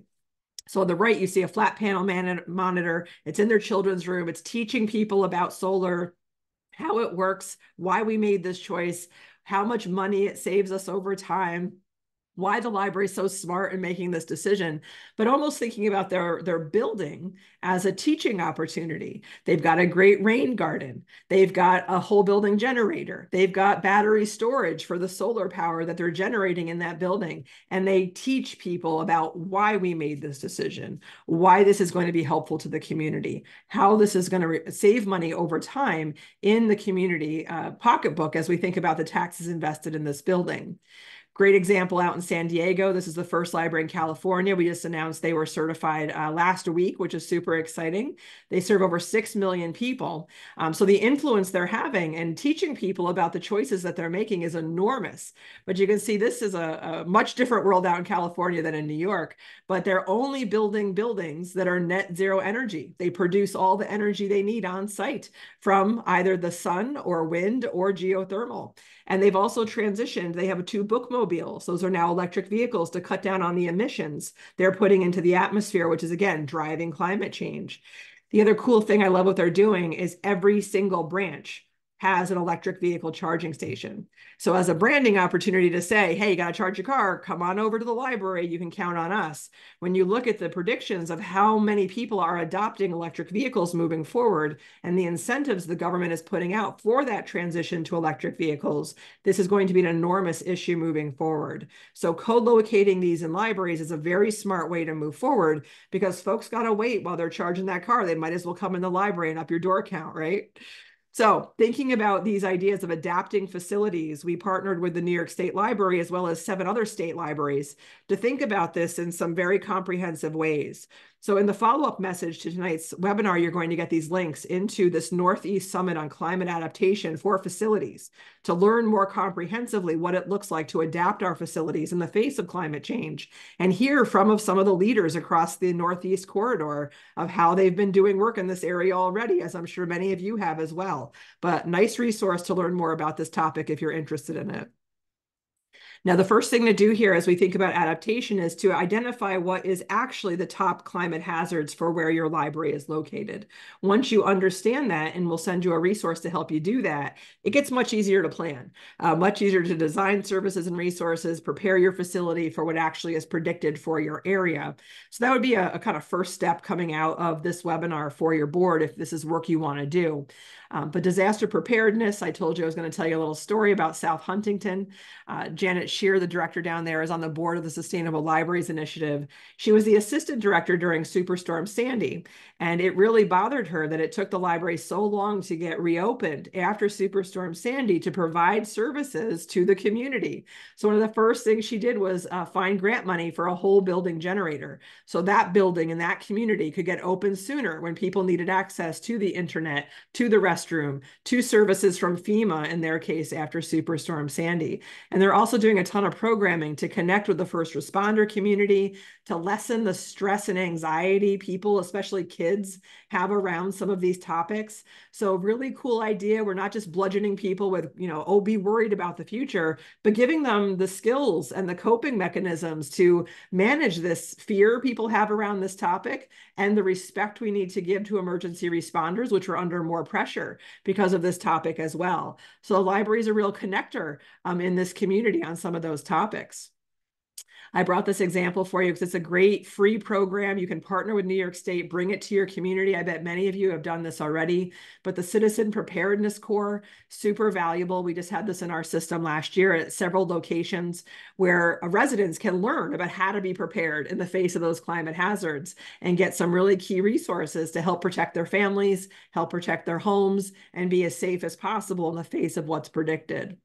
So on the right, you see a flat panel monitor. It's in their children's room. It's teaching people about solar, how it works, why we made this choice, how much money it saves us over time, why the library is so smart in making this decision, but almost thinking about their building as a teaching opportunity. They've got a great rain garden. They've got a whole building generator. They've got battery storage for the solar power that they're generating in that building. And they teach people about why we made this decision, why this is going to be helpful to the community, how this is going to save money over time in the community pocketbook as we think about the taxes invested in this building. Great example out in San Diego. This is the first library in California. We just announced they were certified last week, which is super exciting. They serve over 6 million people. So the influence they're having and teaching people about the choices that they're making is enormous. But you can see this is a much different world out in California than in New York, but they're only building buildings that are net zero energy. They produce all the energy they need on site from either the sun or wind or geothermal. And they've also transitioned. They have 2 bookmobiles. Those are now electric vehicles to cut down on the emissions they're putting into the atmosphere, which is, again, driving climate change. The other cool thing I love what they're doing is every single branch has an electric vehicle charging station. So as a branding opportunity to say, hey, you got to charge your car, come on over to the library, you can count on us. When you look at the predictions of how many people are adopting electric vehicles moving forward and the incentives the government is putting out for that transition to electric vehicles, this is going to be an enormous issue moving forward. So co-locating these in libraries is a very smart way to move forward, because folks got to wait while they're charging that car. They might as well come in the library and up your door count, right? So thinking about these ideas of adapting facilities, we partnered with the New York State Library as well as 7 other state libraries to think about this in some very comprehensive ways. So in the follow-up message to tonight's webinar, you're going to get these links into this Northeast Summit on Climate Adaptation for Facilities to learn more comprehensively what it looks like to adapt our facilities in the face of climate change, and hear from some of the leaders across the Northeast corridor of how they've been doing work in this area already, as I'm sure many of you have as well. But nice resource to learn more about this topic if you're interested in it. Now, the first thing to do here as we think about adaptation is to identify what is actually the top climate hazards for where your library is located. Once you understand that, and we'll send you a resource to help you do that, it gets much easier to plan, much easier to design services and resources, prepare your facility for what actually is predicted for your area. So that would be a kind of first step coming out of this webinar for your board if this is work you want to do. But disaster preparedness, I told you I was going to tell you a little story about South Huntington. Janet Shear, the director down there, is on the board of the Sustainable Libraries Initiative. She was the assistant director during Superstorm Sandy, and it really bothered her that it took the library so long to get reopened after Superstorm Sandy to provide services to the community. So one of the first things she did was find grant money for a whole building generator. So that building and that community could get open sooner when people needed access to the internet, to the restroom, to services from FEMA, in their case, after Superstorm Sandy. And they're also doing a ton of programming to connect with the first responder community, to lessen the stress and anxiety people, especially kids, have around some of these topics. So really cool idea. We're not just bludgeoning people with, oh, be worried about the future, but giving them the skills and the coping mechanisms to manage this fear people have around this topic, and the respect we need to give to emergency responders, which are under more pressure because of this topic as well. So the library is a real connector in this community on some of those topics. I brought this example for you because it's a great free program. You can partner with New York State, bring it to your community. I bet many of you have done this already, but the Citizen Preparedness Corps, super valuable. We just had this in our system last year at several locations where residents can learn about how to be prepared in the face of those climate hazards and get some really key resources to help protect their families, help protect their homes, and be as safe as possible in the face of what's predicted.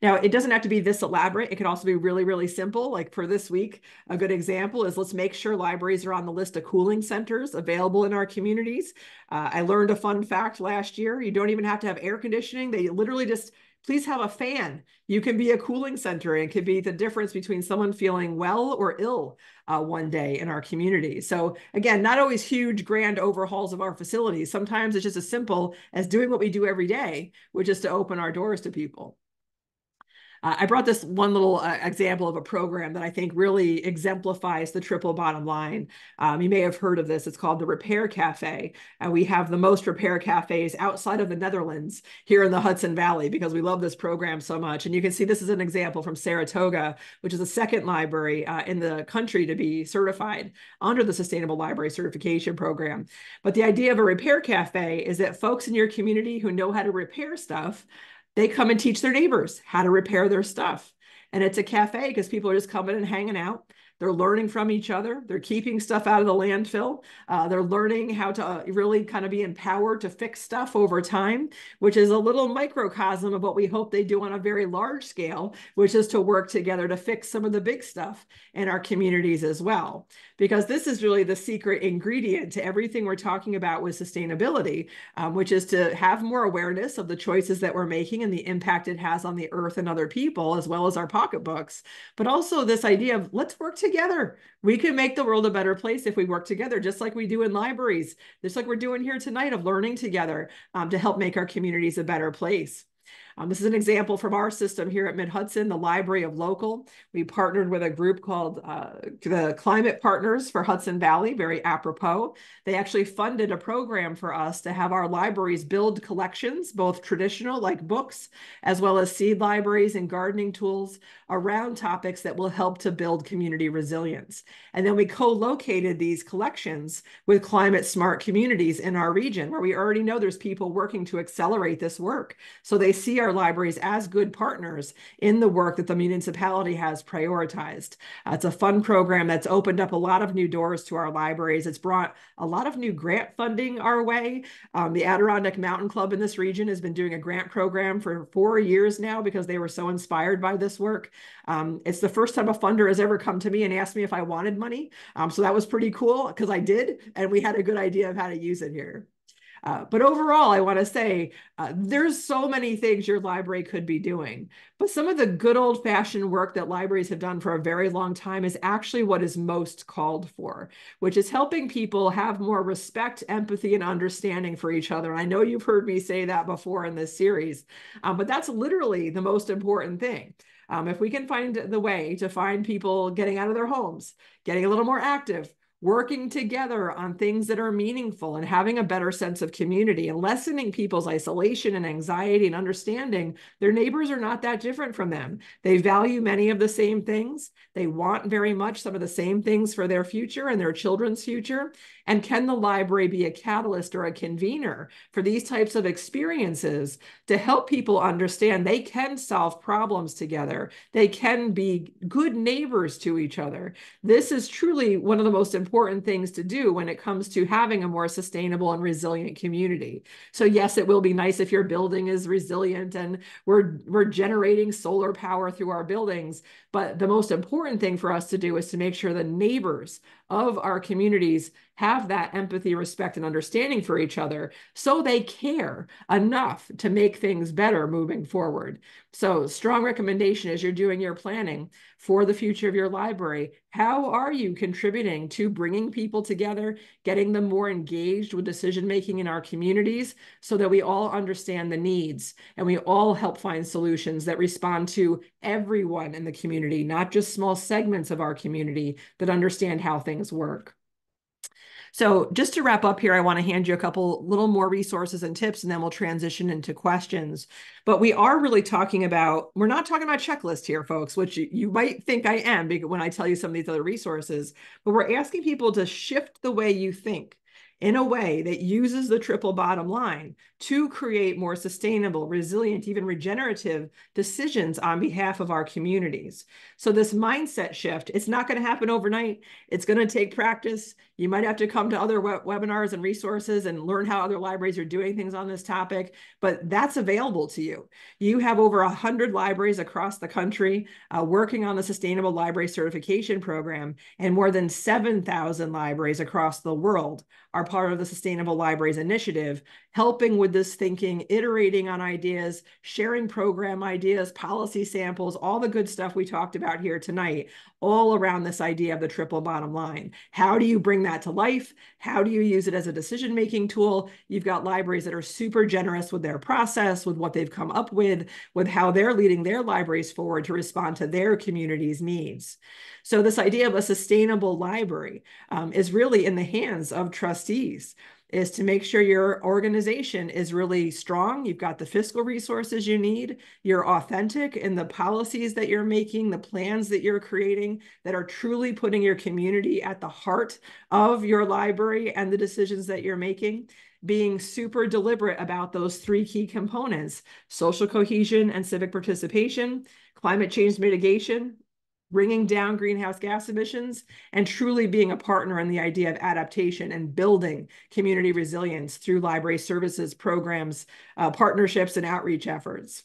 Now, it doesn't have to be this elaborate. It can also be really, really simple. Like for this week, a good example is let's make sure libraries are on the list of cooling centers available in our communities. I learned a fun fact last year. You don't even have to have air conditioning. They literally just, please have a fan. You can be a cooling center, and it could be the difference between someone feeling well or ill one day in our community. So again, not always huge, grand overhauls of our facilities. Sometimes it's just as simple as doing what we do every day, which is to open our doors to people. I brought this one little example of a program that I think really exemplifies the triple bottom line. You may have heard of this. It's called the Repair Cafe. And we have the most repair cafes outside of the Netherlands here in the Hudson Valley because we love this program so much. And you can see this is an example from Saratoga, which is the second library in the country to be certified under the Sustainable Library Certification Program. But the idea of a repair cafe is that folks in your community who know how to repair stuff, they come and teach their neighbors how to repair their stuff. And it's a cafe because people are just coming and hanging out. They're learning from each other. They're keeping stuff out of the landfill. They're learning how to really kind of be empowered to fix stuff over time, which is a little microcosm of what we hope they do on a very large scale, which is to work together to fix some of the big stuff in our communities as well. Because this is really the secret ingredient to everything we're talking about with sustainability, which is to have more awareness of the choices that we're making and the impact it has on the earth and other people, as well as our pocketbooks. But also this idea of let's work together. We can make the world a better place if we work together, just like we do in libraries, just like we're doing here tonight of learning together to help make our communities a better place. This is an example from our system here at Mid-Hudson, the Library of Local. We partnered with a group called the Climate Partners for Hudson Valley, very apropos. They actually funded a program for us to have our libraries build collections, both traditional like books, as well as seed libraries and gardening tools around topics that will help to build community resilience. And then we co-located these collections with climate smart communities in our region where we already know there's people working to accelerate this work. So they see our libraries as good partners in the work that the municipality has prioritized. It's a fun program that's opened up a lot of new doors to our libraries. It's brought a lot of new grant funding our way. The Adirondack Mountain Club in this region has been doing a grant program for 4 years now because they were so inspired by this work. It's the first time a funder has ever come to me and asked me if I wanted money. So that was pretty cool because I did, and we had a good idea of how to use it here. But overall, I want to say there's so many things your library could be doing. But some of the good old-fashioned work that libraries have done for a very long time is actually what is most called for, which is helping people have more respect, empathy, and understanding for each other. And I know you've heard me say that before in this series, but that's literally the most important thing. If we can find the way to find people getting out of their homes, getting a little more active, working together on things that are meaningful and having a better sense of community and lessening people's isolation and anxiety and understanding their neighbors are not that different from them. They value many of the same things. They want very much some of the same things for their future and their children's future. And can the library be a catalyst or a convener for these types of experiences to help people understand they can solve problems together? They can be good neighbors to each other. This is truly one of the most important things to do when it comes to having a more sustainable and resilient community. So yes, it will be nice if your building is resilient and we're generating solar power through our buildings. But the most important thing for us to do is to make sure the neighbors of our communities have that empathy, respect, and understanding for each other so they care enough to make things better moving forward. So strong recommendation as you're doing your planning for the future of your library. How are you contributing to bringing people together, getting them more engaged with decision-making in our communities so that we all understand the needs and we all help find solutions that respond to everyone in the community, not just small segments of our community that understand how things work. So just to wrap up here, I want to hand you a couple little more resources and tips, and then we'll transition into questions. But we are really talking about, we're not talking about checklist here, folks, which you might think I am when I tell you some of these other resources, but we're asking people to shift the way you think in a way that uses the triple bottom line to create more sustainable, resilient, even regenerative decisions on behalf of our communities. So this mindset shift, it's not going to happen overnight. It's going to take practice. You might have to come to other webinars and resources and learn how other libraries are doing things on this topic, but that's available to you. You have over 100 libraries across the country working on the Sustainable Library Certification Program, and more than 7,000 libraries across the world are part of the Sustainable Libraries Initiative, helping with this thinking, iterating on ideas, sharing program ideas, policy samples, all the good stuff we talked about here tonight, all around this idea of the triple bottom line. How do you bring that to life? How do you use it as a decision-making tool? You've got libraries that are super generous with their process, with what they've come up with how they're leading their libraries forward to respond to their community's needs. So this idea of a sustainable library is really in the hands of trustees, is to make sure your organization is really strong. You've got the fiscal resources you need. You're authentic in the policies that you're making, the plans that you're creating that are truly putting your community at the heart of your library and the decisions that you're making. Being super deliberate about those three key components: social cohesion and civic participation, climate change mitigation, bringing down greenhouse gas emissions, and truly being a partner in the idea of adaptation and building community resilience through library services, programs, partnerships, and outreach efforts.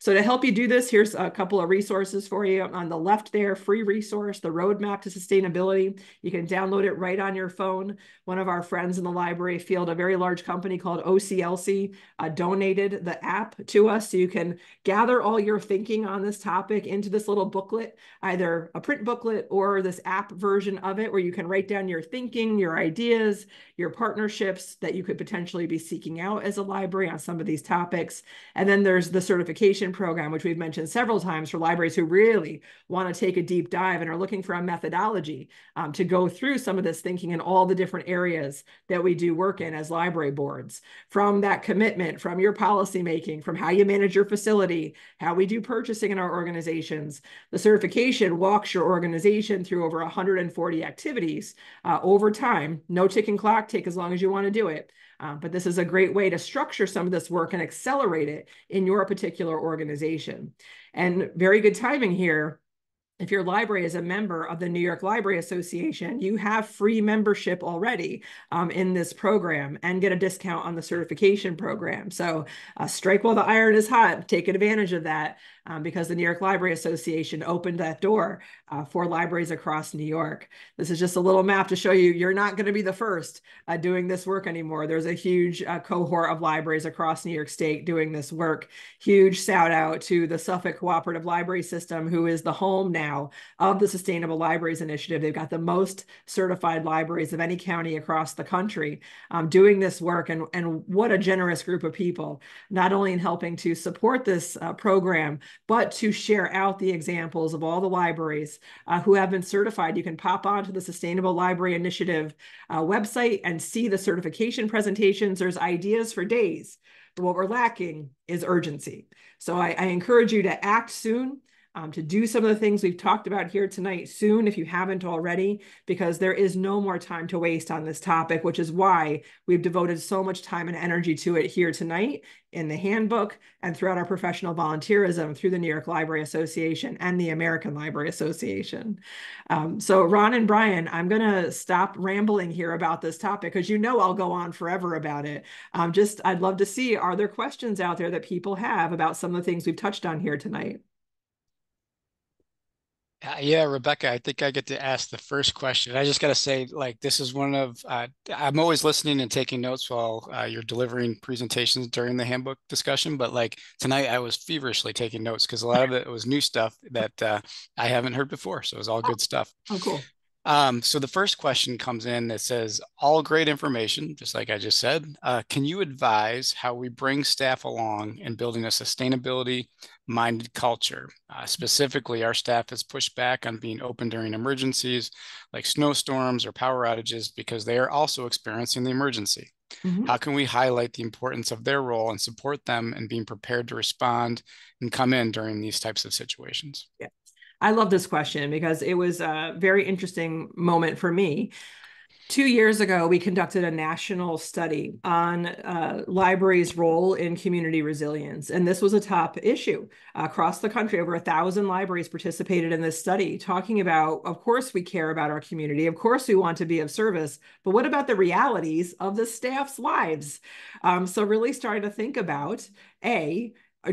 So to help you do this, here's a couple of resources for you. On the left there, free resource, the Roadmap to Sustainability. You can download it right on your phone. One of our friends in the library field, a very large company called OCLC, donated the app to us. So you can gather all your thinking on this topic into this little booklet, either a print booklet or this app version of it, where you can write down your thinking, your ideas, your partnerships that you could potentially be seeking out as a library on some of these topics. And then there's the certification program, which we've mentioned several times for libraries who really want to take a deep dive and are looking for a methodology to go through some of this thinking in all the different areas that we do work in as library boards. From that commitment, from your policy making, from how you manage your facility, how we do purchasing in our organizations. The certification walks your organization through over 140 activities over time. No ticking clock, take as long as you want to do it. But this is a great way to structure some of this work and accelerate it in your particular organization. And very good timing here. If your library is a member of the New York Library Association, you have free membership already in this program and get a discount on the certification program. So strike while the iron is hot, take advantage of that because the New York Library Association opened that door for libraries across New York. This is just a little map to show you you're not going to be the first doing this work anymore. There's a huge cohort of libraries across New York State doing this work. Huge shout out to the Suffolk Cooperative Library System, who is the home now of the Sustainable Libraries Initiative. They've got the most certified libraries of any county across the country doing this work. And what a generous group of people, not only in helping to support this program, but to share out the examples of all the libraries who have been certified. You can pop onto the Sustainable Library Initiative website and see the certification presentations. There's ideas for days. But what we're lacking is urgency. So I encourage you to act soon, to do some of the things we've talked about here tonight soon, if you haven't already, because there is no more time to waste on this topic, which is why we've devoted so much time and energy to it here tonight in the handbook and throughout our professional volunteerism through the New York Library Association and the American Library Association. So Ron and Brian, I'm going to stop rambling here about this topic because you know I'll go on forever about it. I'd love to see, are there questions out there that people have about some of the things we've touched on here tonight? Yeah, Rebecca, I think I get to ask the first question. I just got to say, like, this is one of, I'm always listening and taking notes while you're delivering presentations during the handbook discussion. But like tonight, I was feverishly taking notes because a lot of it was new stuff that I haven't heard before. So it was all good stuff. Oh, cool. So the first question comes in that says, all great information, just like I just said. Can you advise how we bring staff along in building a sustainability-minded culture? Specifically, our staff has pushed back on being open during emergencies like snowstorms or power outages because they are also experiencing the emergency. Mm-hmm. How can we highlight the importance of their role and support them in being prepared to respond and come in during these types of situations? Yeah. I love this question because it was a very interesting moment for me. 2 years ago, we conducted a national study on libraries' role in community resilience. And this was a top issue across the country. Over 1,000 libraries participated in this study, talking about, of course, we care about our community. Of course, we want to be of service. But what about the realities of the staff's lives? So really starting to think about,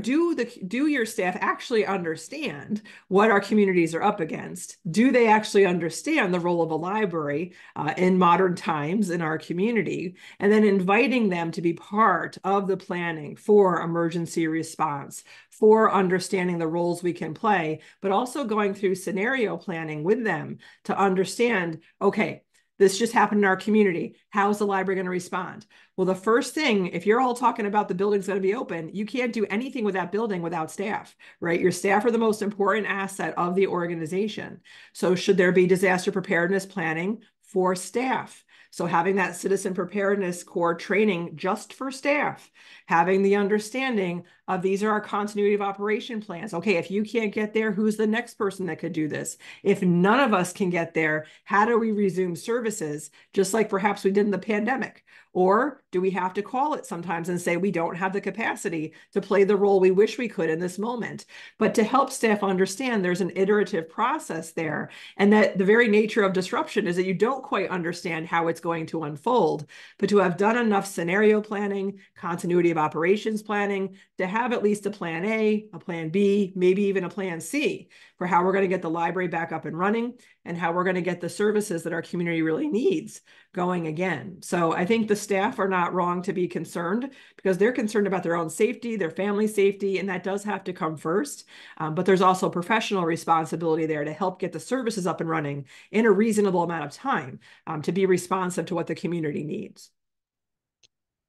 do your staff actually understand what our communities are up against? Do they actually understand the role of a library in modern times in our community? And then inviting them to be part of the planning for emergency response, for understanding the roles we can play, but also going through scenario planning with them to understand, okay, this just happened in our community. How's the library going to respond? Well, the first thing, if you're all talking about the building's going to be open, you can't do anything with that building without staff, right? Your staff are the most important asset of the organization. So should there be disaster preparedness planning for staff? So having that citizen preparedness core training just for staff, having the understanding of these are our continuity of operation plans. Okay, if you can't get there, who's the next person that could do this? If none of us can get there, how do we resume services, just like perhaps we did in the pandemic? Or do we have to call it sometimes and say we don't have the capacity to play the role we wish we could in this moment? But to help staff understand there's an iterative process there, and that the very nature of disruption is that you don't quite understand how it's going to unfold, but to have done enough scenario planning, continuity of operations planning, to have at least a plan A, a plan B, maybe even a plan C for how we're going to get the library back up and running and how we're going to get the services that our community really needs going again. So I think the staff are not wrong to be concerned because they're concerned about their own safety, their family safety, and that does have to come first. But there's also professional responsibility there to help get the services up and running in a reasonable amount of time to be responsive to what the community needs.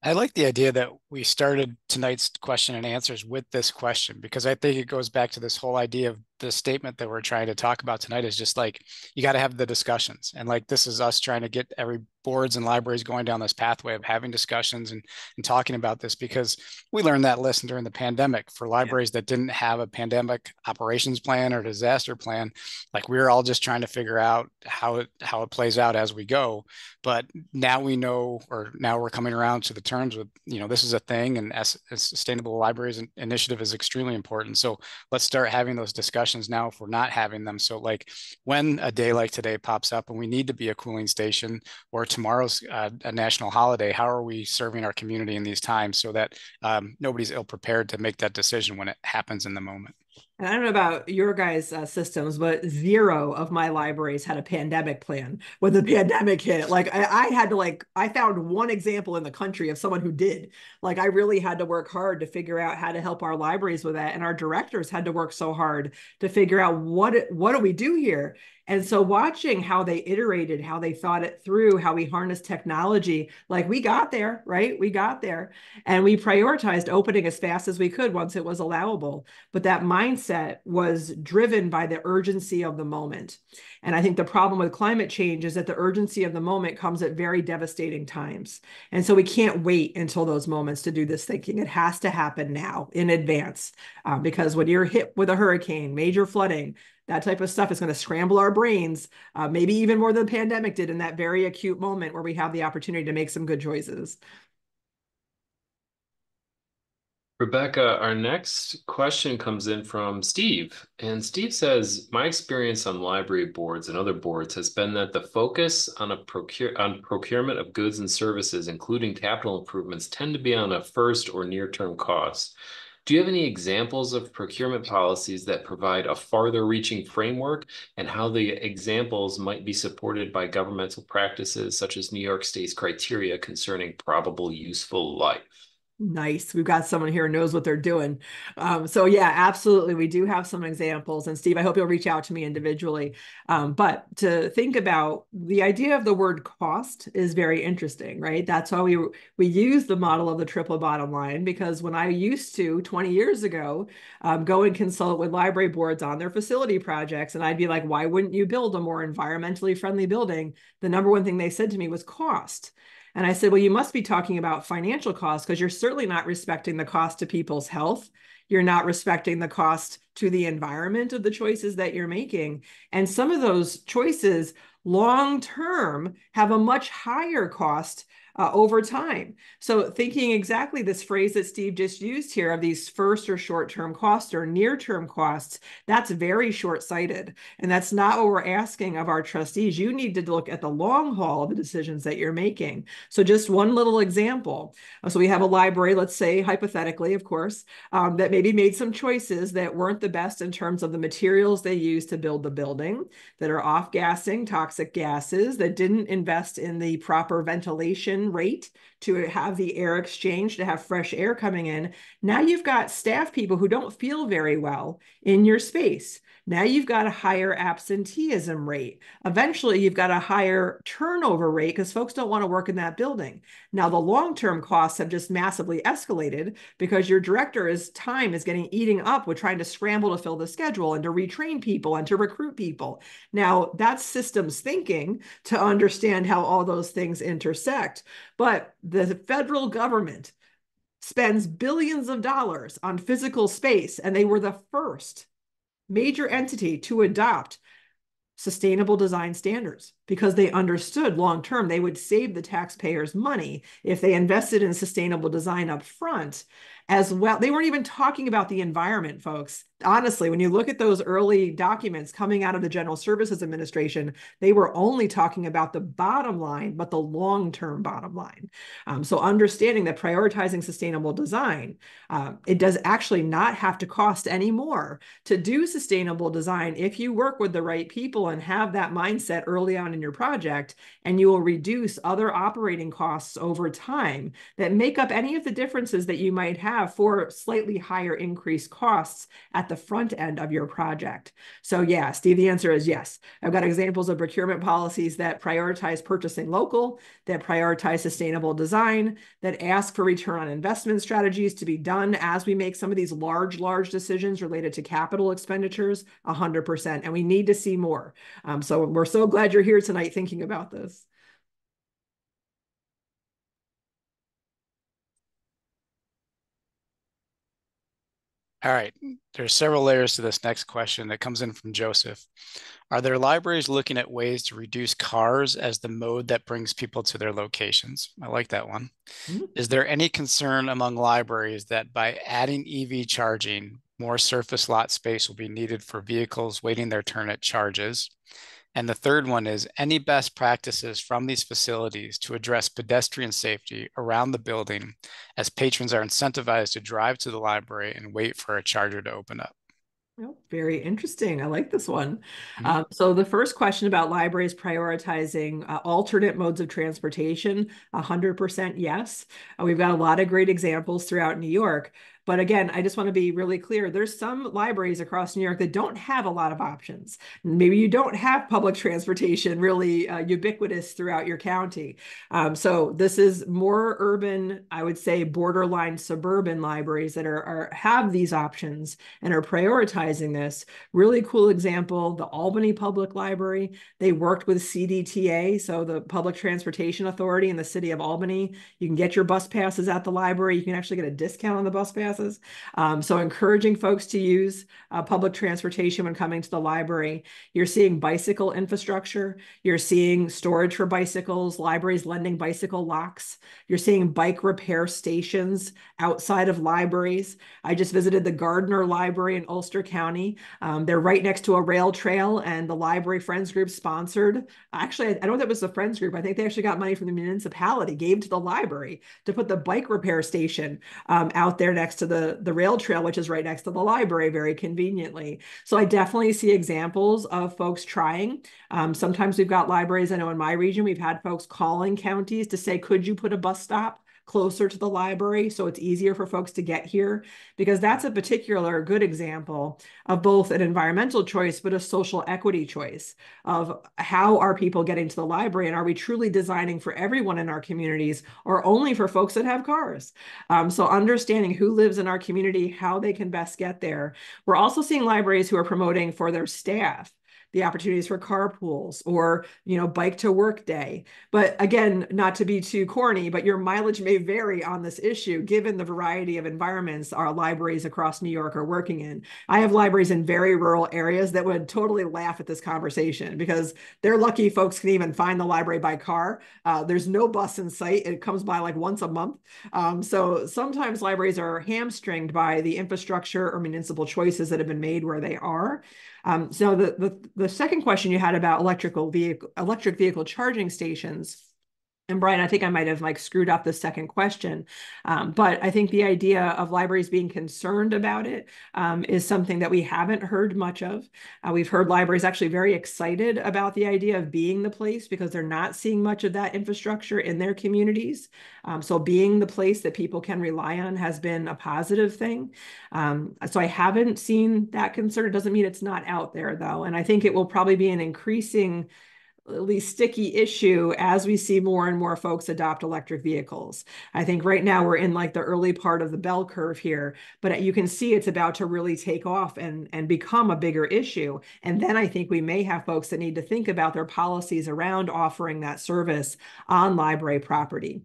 I like the idea that we started tonight's question and answers with this question because I think it goes back to this whole idea of the statement that we're trying to talk about tonight is just like you got to have the discussions. And like this is us trying to get every boards and libraries going down this pathway of having discussions and talking about this because we learned that lesson during the pandemic for libraries that didn't have a pandemic operations plan or disaster plan. Like we were all just trying to figure out how it plays out as we go. But now we know, or now we're coming around to the terms with, you know, this is a thing and as sustainable libraries initiative is extremely important. So let's start having those discussions now if we're not having them. So like when a day like today pops up and we need to be a cooling station or tomorrow's a national holiday, how are we serving our community in these times so that nobody's ill prepared to make that decision when it happens in the moment? And I don't know about your guys' systems, but 0 of my libraries had a pandemic plan when the pandemic hit. Like I had to I found one example in the country of someone who did. Like I really had to work hard to figure out how to help our libraries with that. And our directors had to work so hard to figure out what do we do here? And so watching how they iterated, how they thought it through, how we harnessed technology, like we got there, right? We got there and we prioritized opening as fast as we could once it was allowable. But that mindset was driven by the urgency of the moment. And I think the problem with climate change is that the urgency of the moment comes at very devastating times. And so we can't wait until those moments to do this thinking. It has to happen now in advance because when you're hit with a hurricane, major flooding, that type of stuff is going to scramble our brains, maybe even more than the pandemic did in that very acute moment where we have the opportunity to make some good choices. Rebecca, our next question comes in from Steve. And Steve says, my experience on library boards and other boards has been that the focus on procurement of goods and services, including capital improvements, tend to be on a first or near-term cost. Do you have any examples of procurement policies that provide a farther reaching framework and how the examples might be supported by governmental practices such as New York State's criteria concerning probable useful life? Nice. We've got someone here who knows what they're doing. So yeah, absolutely. We do have some examples. And Steve, I hope you'll reach out to me individually. But to think about the idea of the word cost is very interesting, right? That's why we use the model of the triple bottom line, because when I used to 20 years ago, go and consult with library boards on their facility projects, and I'd be like, why wouldn't you build a more environmentally friendly building? The number one thing they said to me was cost. And I said, well, you must be talking about financial costs because you're certainly not respecting the cost to people's health. You're not respecting the cost to the environment of the choices that you're making. And some of those choices long term have a much higher cost over time. So thinking exactly this phrase that Steve just used here of these first or short-term costs or near-term costs, that's very short-sighted. And that's not what we're asking of our trustees. You need to look at the long haul of the decisions that you're making. So just one little example. So we have a library, let's say hypothetically, of course, that maybe made some choices that weren't the best in terms of the materials they used to build the building, that are off-gassing toxic gases, that didn't invest in the proper ventilation rate to have the air exchange, to have fresh air coming in. Now you've got staff people who don't feel very well in your space. Now you've got a higher absenteeism rate. Eventually, you've got a higher turnover rate because folks don't want to work in that building. Now, the long-term costs have just massively escalated because your director's time is getting eaten up with trying to scramble to fill the schedule and to retrain people and to recruit people. Now, that's systems thinking to understand how all those things intersect. But the federal government spends billions of dollars on physical space, and they were the first major entity to adopt sustainable design standards because they understood long term they would save the taxpayers money if they invested in sustainable design up front. as well. They weren't even talking about the environment, folks. Honestly, when you look at those early documents coming out of the General Services Administration, they were only talking about the bottom line, but the long-term bottom line. So understanding that prioritizing sustainable design, it does actually not have to cost any more to do sustainable design if you work with the right people and have that mindset early on in your project, and you will reduce other operating costs over time that make up any of the differences that you might have for slightly higher increased costs at the front end of your project. So yeah, Steve, the answer is yes. I've got examples of procurement policies that prioritize purchasing local, that prioritize sustainable design, that ask for return on investment strategies to be done as we make some of these large decisions related to capital expenditures, 100%. And we need to see more. So we're so glad you're here tonight thinking about this. All right, there's several layers to this next question that comes in from Joseph. Are there libraries looking at ways to reduce cars as the mode that brings people to their locations? I like that one. Mm-hmm. Is there any concern among libraries that by adding EV charging, more surface lot space will be needed for vehicles waiting their turn at charges? And the third one is any best practices from these facilities to address pedestrian safety around the building as patrons are incentivized to drive to the library and wait for a charger to open up? Oh, very interesting. I like this one. Mm-hmm. So the first question about libraries prioritizing alternate modes of transportation, 100% yes. We've got a lot of great examples throughout New York. But again, I just want to be really clear. There's some libraries across New York that don't have a lot of options. Maybe you don't have public transportation really ubiquitous throughout your county. So this is more urban, I would say borderline suburban libraries that have these options and are prioritizing this. Really cool example, the Albany Public Library. They worked with CDTA, so the Public Transportation Authority in the city of Albany. You can get your bus passes at the library. You can actually get a discount on the bus passes. So encouraging folks to use public transportation when coming to the library. You're seeing bicycle infrastructure. You're seeing storage for bicycles, libraries lending bicycle locks. You're seeing bike repair stations outside of libraries. I just visited the Gardner Library in Ulster County. They're right next to a rail trail, and the Library Friends Group sponsored. Actually, I don't know if that was the Friends Group. I think they actually got money from the municipality, gave to the library to put the bike repair station out there next to the rail trail, which is right next to the library very conveniently. So I definitely see examples of folks trying. Sometimes we've got libraries, I know in my region, we've had folks calling counties to say, could you put a bus stop closer to the library so it's easier for folks to get here? Because that's a particular good example of both an environmental choice, but a social equity choice of how are people getting to the library, and are we truly designing for everyone in our communities or only for folks that have cars? So understanding who lives in our community, how they can best get there. We're also seeing libraries who are promoting for their staff the opportunities for carpools or, bike to work day. But again, not to be too corny, but your mileage may vary on this issue given the variety of environments our libraries across New York are working in. I have libraries in very rural areas that would totally laugh at this conversation because they're lucky folks can even find the library by car. There's no bus in sight. It comes by like once a month. So sometimes libraries are hamstringed by the infrastructure or municipal choices that have been made where they are. So the second question you had about electric vehicle charging stations. And Brian, I think I might have screwed up the second question, but I think the idea of libraries being concerned about it is something that we haven't heard much of. We've heard libraries actually very excited about the idea of being the place because they're not seeing much of that infrastructure in their communities. So being the place that people can rely on has been a positive thing. So I haven't seen that concern. It doesn't mean it's not out there though. And I think it will probably be an increasing at least sticky issue as we see more and more folks adopt electric vehicles. I think right now we're in the early part of the bell curve here, but you can see it's about to really take off and become a bigger issue. And then I think we may have folks that need to think about their policies around offering that service on library property.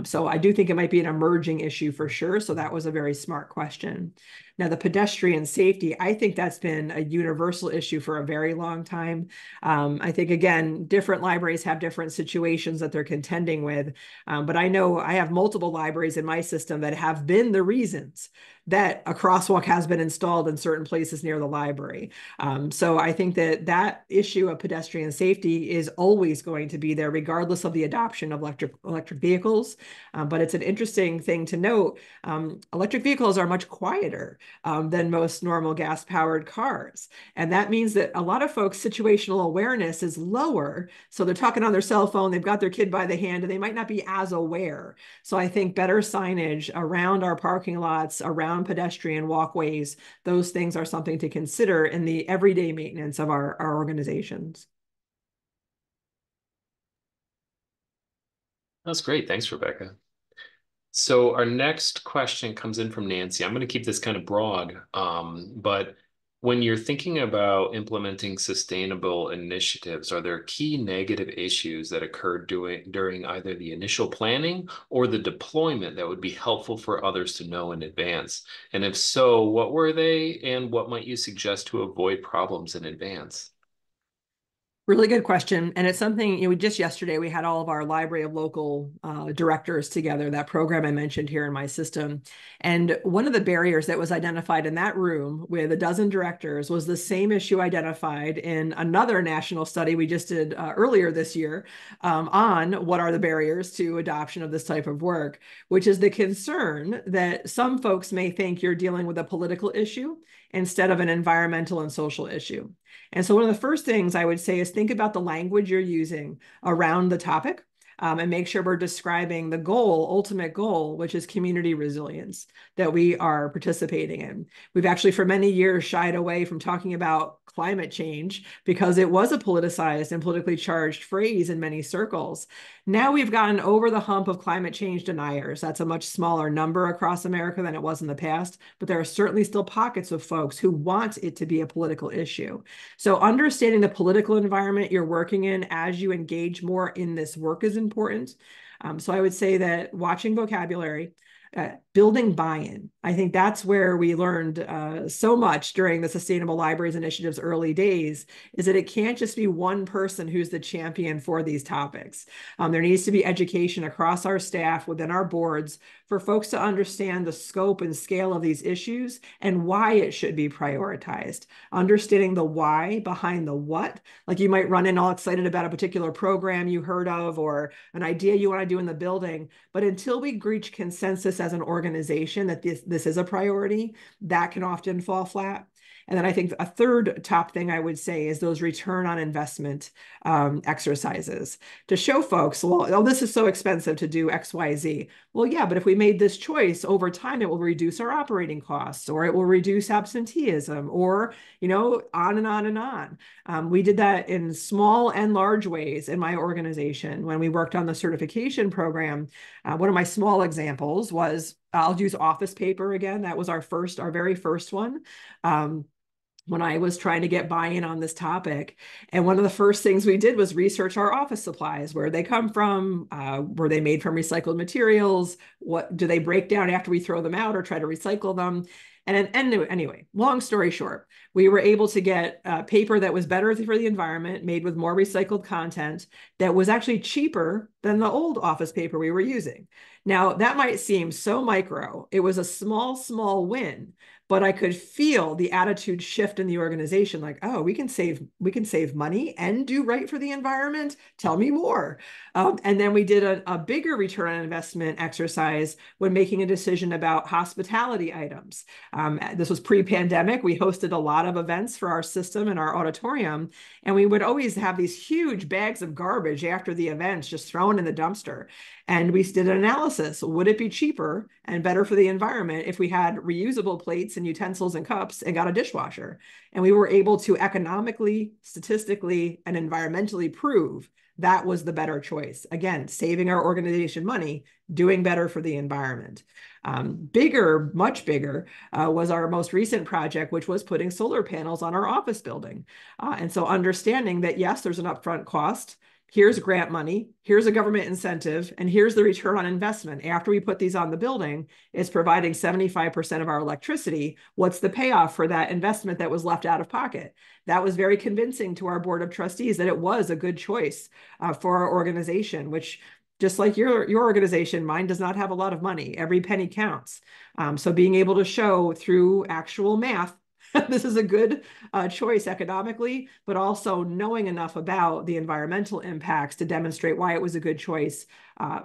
So I do think it might be an emerging issue for sure. So that was a very smart question. Now, the pedestrian safety, I think that's been a universal issue for a very long time. I think, again, and different libraries have different situations that they're contending with. But I know I have multiple libraries in my system that have been the reasons that a crosswalk has been installed in certain places near the library. So I think that that issue of pedestrian safety is always going to be there, regardless of the adoption of electric vehicles. But it's an interesting thing to note. Electric vehicles are much quieter than most normal gas-powered cars. And that means that a lot of folks' situational awareness is lower. So they're talking on their cell phone, they've got their kid by the hand, and they might not be as aware. So I think better signage around our parking lots, around pedestrian walkways, those things are something to consider in the everyday maintenance of our organizations. That's great. Thanks, Rebecca. So our next question comes in from Nancy. I'm going to keep this kind of broad, but when you're thinking about implementing sustainable initiatives, are there key negative issues that occurred during either the initial planning or the deployment that would be helpful for others to know in advance? And if so, what were they, and what might you suggest to avoid problems in advance? Really good question. And it's something, we just yesterday, we had all of our Library of Local directors together, that program I mentioned here in my system. And one of the barriers that was identified in that room with a dozen directors was the same issue identified in another national study we just did earlier this year on what are the barriers to adoption of this type of work, which is the concern that some folks may think you're dealing with a political issue instead of an environmental and social issue. And so one of the first things I would say is think about the language you're using around the topic, and make sure we're describing the goal, ultimate goal, which is community resilience that we are participating in. We've actually for many years shied away from talking about climate change because it was a politicized and politically charged phrase in many circles. Now we've gotten over the hump of climate change deniers. That's a much smaller number across America than it was in the past, but there are certainly still pockets of folks who want it to be a political issue. So understanding the political environment you're working in as you engage more in this work is important. So I would say that watching vocabulary, building buy-in. I think that's where we learned so much during the Sustainable Libraries Initiative's early days, is that it can't just be one person who's the champion for these topics. There needs to be education across our staff, within our boards, for folks to understand the scope and scale of these issues and why it should be prioritized. Understanding the why behind the what. Like you might run in all excited about a particular program you heard of or an idea you want to do in the building, but until we reach consensus as an organization that this is a priority, that can often fall flat. And then I think a third top thing I would say is those return on investment exercises to show folks, well, oh, this is so expensive to do X, Y, Z. Well, yeah, but if we made this choice over time, it will reduce our operating costs, or it will reduce absenteeism, or, on and on and on. We did that in small and large ways in my organization. When we worked on the certification program, one of my small examples was, I'll use office paper again. That was our very first one. When I was trying to get buy-in on this topic. And one of the first things we did was research our office supplies, where they come from, were they made from recycled materials? What do they break down after we throw them out or try to recycle them? And anyway, long story short, we were able to get paper that was better for the environment, made with more recycled content, that was actually cheaper than the old office paper we were using. Now, that might seem so micro. It was a small win, but I could feel the attitude shift in the organization, like, oh, we can save money and do right for the environment. Tell me more. And then we did a bigger return on investment exercise when making a decision about hospitality items. This was pre-pandemic. We hosted a lot of events for our system and our auditorium, and we would always have these huge bags of garbage after the events just thrown in the dumpster. And we did an analysis. Would it be cheaper and better for the environment if we had reusable plates and utensils and cups and got a dishwasher? And we were able to economically, statistically, and environmentally prove that was the better choice. Again, saving our organization money, doing better for the environment. Bigger, much bigger, was our most recent project, which was putting solar panels on our office building. And so understanding that, yes, there's an upfront cost. here's grant money, here's a government incentive, and here's the return on investment. After we put these on the building, it's providing 75% of our electricity. What's the payoff for that investment that was left out of pocket? That was very convincing to our board of trustees that it was a good choice for our organization, which just like your organization, mine does not have a lot of money. Every penny counts. So being able to show through actual math, this is a good choice economically, but also knowing enough about the environmental impacts to demonstrate why it was a good choice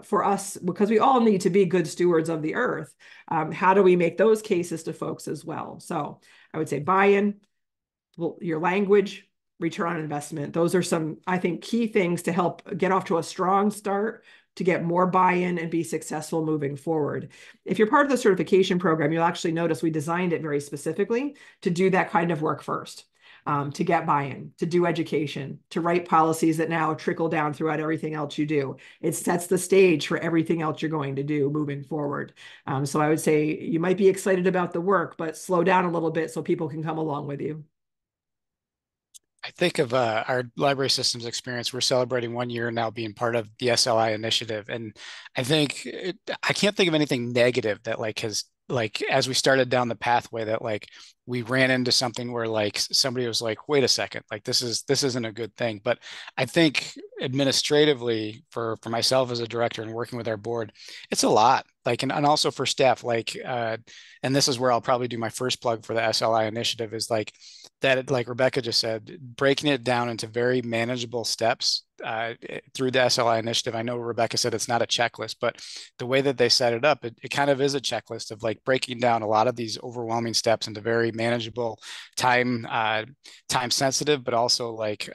for us, because we all need to be good stewards of the earth. How do we make those cases to folks as well? So I would say buy-in, your language, return on investment. Those are some, I think, key things to help get off to a strong start, to get more buy-in and be successful moving forward. If you're part of the certification program, you'll actually notice we designed it very specifically to do that kind of work first, to get buy-in, to do education, to write policies that now trickle down throughout everything else you do. It sets the stage for everything else you're going to do moving forward. So I would say you might be excited about the work, but slow down a little bit so people can come along with you. I think of our library systems experience. We're celebrating 1 year now being part of the SLI initiative. And I think I can't think of anything negative that like has like as we started down the pathway that like we ran into something where like somebody was like, wait a second, like this isn't a good thing. But I think administratively for myself as a director and working with our board, it's a lot. Like and also for staff, like and this is where I'll probably do my first plug for the SLI initiative is like that, like Rebecca just said, breaking it down into very manageable steps through the SLI initiative. I know Rebecca said it's not a checklist, but the way that they set it up, it kind of is a checklist of like breaking down a lot of these overwhelming steps into very manageable, time sensitive, but also like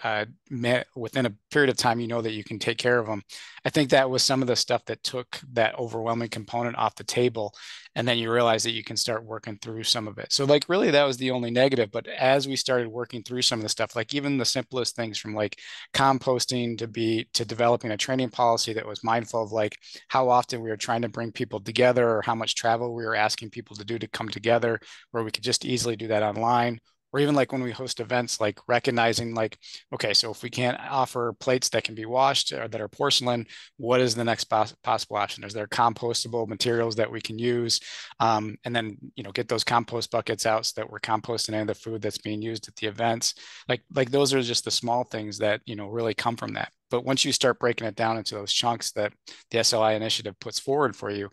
within a period of time, you know that you can take care of them. I think that was some of the stuff that took that overwhelming component off the table. And then you realize that you can start working through some of it. So like really that was the only negative. But as we started working through some of the stuff, like even the simplest things from like composting to developing a training policy that was mindful of like how often we were trying to bring people together or how much travel we were asking people to do to come together, where we could just easily do that online. Or even like when we host events, like recognizing like, okay, so if we can't offer plates that can be washed or that are porcelain, what is the next possible option? Is there compostable materials that we can use? And then, get those compost buckets out so that we're composting any of the food that's being used at the events. Like those are just the small things that, really come from that. But once you start breaking it down into those chunks that the SLI initiative puts forward for you,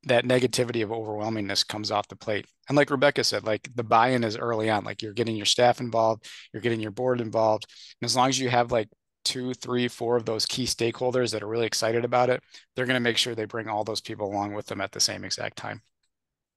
that negativity of overwhelmingness comes off the plate. And like Rebecca said, like the buy-in is early on, like you're getting your staff involved, you're getting your board involved. And as long as you have like 2, 3, 4 of those key stakeholders that are really excited about it, they're going to make sure they bring all those people along with them at the same exact time.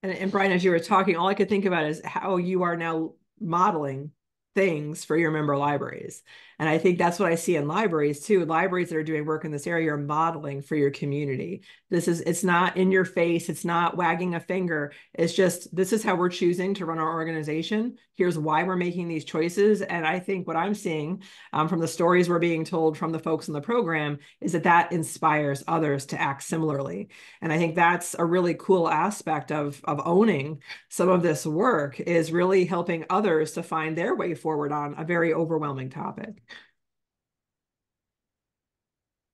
And Brian, as you were talking, all I could think about is how you are now modeling things for your member libraries. And I think that's what I see in libraries too. Libraries that are doing work in this area are modeling for your community. It's not in your face. It's not wagging a finger. It's just, this is how we're choosing to run our organization. Here's why we're making these choices. And I think what I'm seeing from the stories we're being told from the folks in the program is that inspires others to act similarly. And I think that's a really cool aspect of owning some of this work, is really helping others to find their way forward on a very overwhelming topic.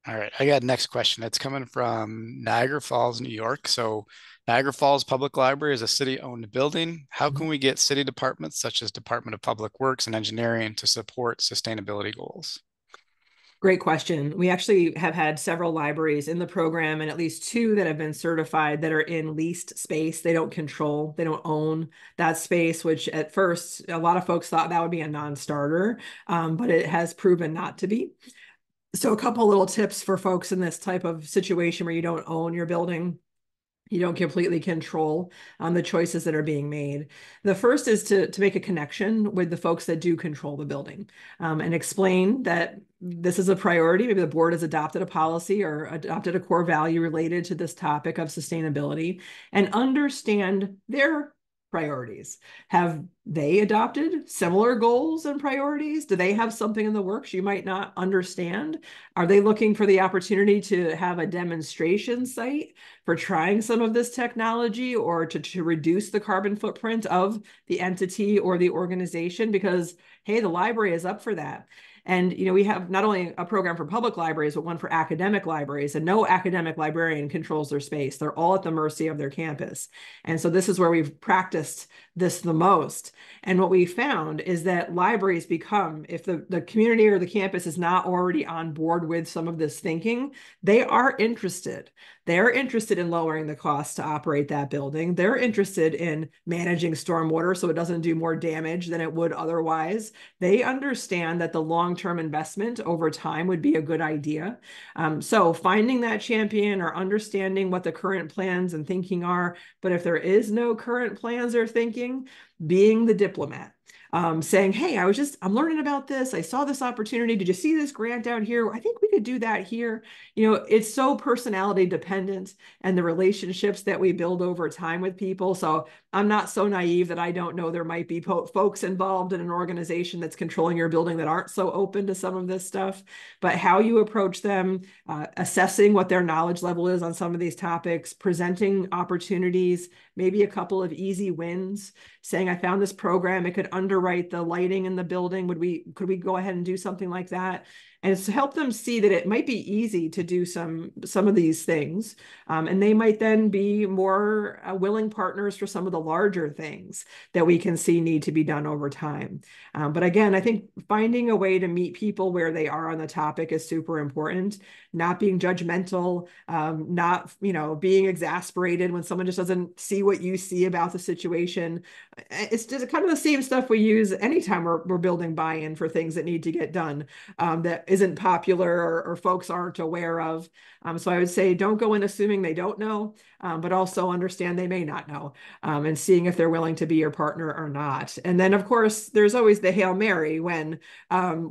All right, I got next question. It's coming from Niagara Falls, New York. So Niagara Falls Public Library is a city-owned building. How can we get city departments such as Department of Public Works and Engineering to support sustainability goals? Great question. We actually have had several libraries in the program and at least 2 that have been certified that are in leased space. They don't control, they don't own that space, which at first a lot of folks thought that would be a non-starter, but it has proven not to be. So a couple little tips for folks in this type of situation where you don't own your building, you don't completely control the choices that are being made. The first is to make a connection with the folks that do control the building and explain that this is a priority. Maybe the board has adopted a policy or adopted a core value related to this topic of sustainability, and understand their priorities. Have they adopted similar goals and priorities? Do they have something in the works you might not understand? Are they looking for the opportunity to have a demonstration site for trying some of this technology, or to reduce the carbon footprint of the entity or the organization? Because, hey, the library is up for that. And, we have not only a program for public libraries, but one for academic libraries, and no academic librarian controls their space. They're all at the mercy of their campus. And so this is where we've practiced this the most. And what we found is that libraries become, if the community or the campus is not already on board with some of this thinking, they are interested. They're interested in lowering the cost to operate that building. They're interested in managing stormwater so it doesn't do more damage than it would otherwise. They understand that the long-term investment over time would be a good idea. So finding that champion or understanding what the current plans and thinking are, but if there is no current plans or thinking, being the diplomat. Saying, hey, I'm learning about this. I saw this opportunity. Did you see this grant down here? I think we could do that here. It's so personality dependent and the relationships that we build over time with people. So I'm not so naive that I don't know there might be folks involved in an organization that's controlling your building that aren't so open to some of this stuff. But how you approach them, assessing what their knowledge level is on some of these topics, presenting opportunities, maybe a couple of easy wins, saying, I found this program, it could underwrite the lighting in the building. Could we go ahead and do something like that? And it's to help them see that it might be easy to do some of these things. And they might then be more willing partners for some of the larger things that we can see need to be done over time. But again, I think finding a way to meet people where they are on the topic is super important. Not being judgmental, not being exasperated when someone just doesn't see what you see about the situation. It's just kind of the same stuff we use anytime we're building buy-in for things that need to get done, that isn't popular or folks aren't aware of. So I would say don't go in assuming they don't know, but also understand they may not know, and seeing if they're willing to be your partner or not. And then, of course, there's always the Hail Mary when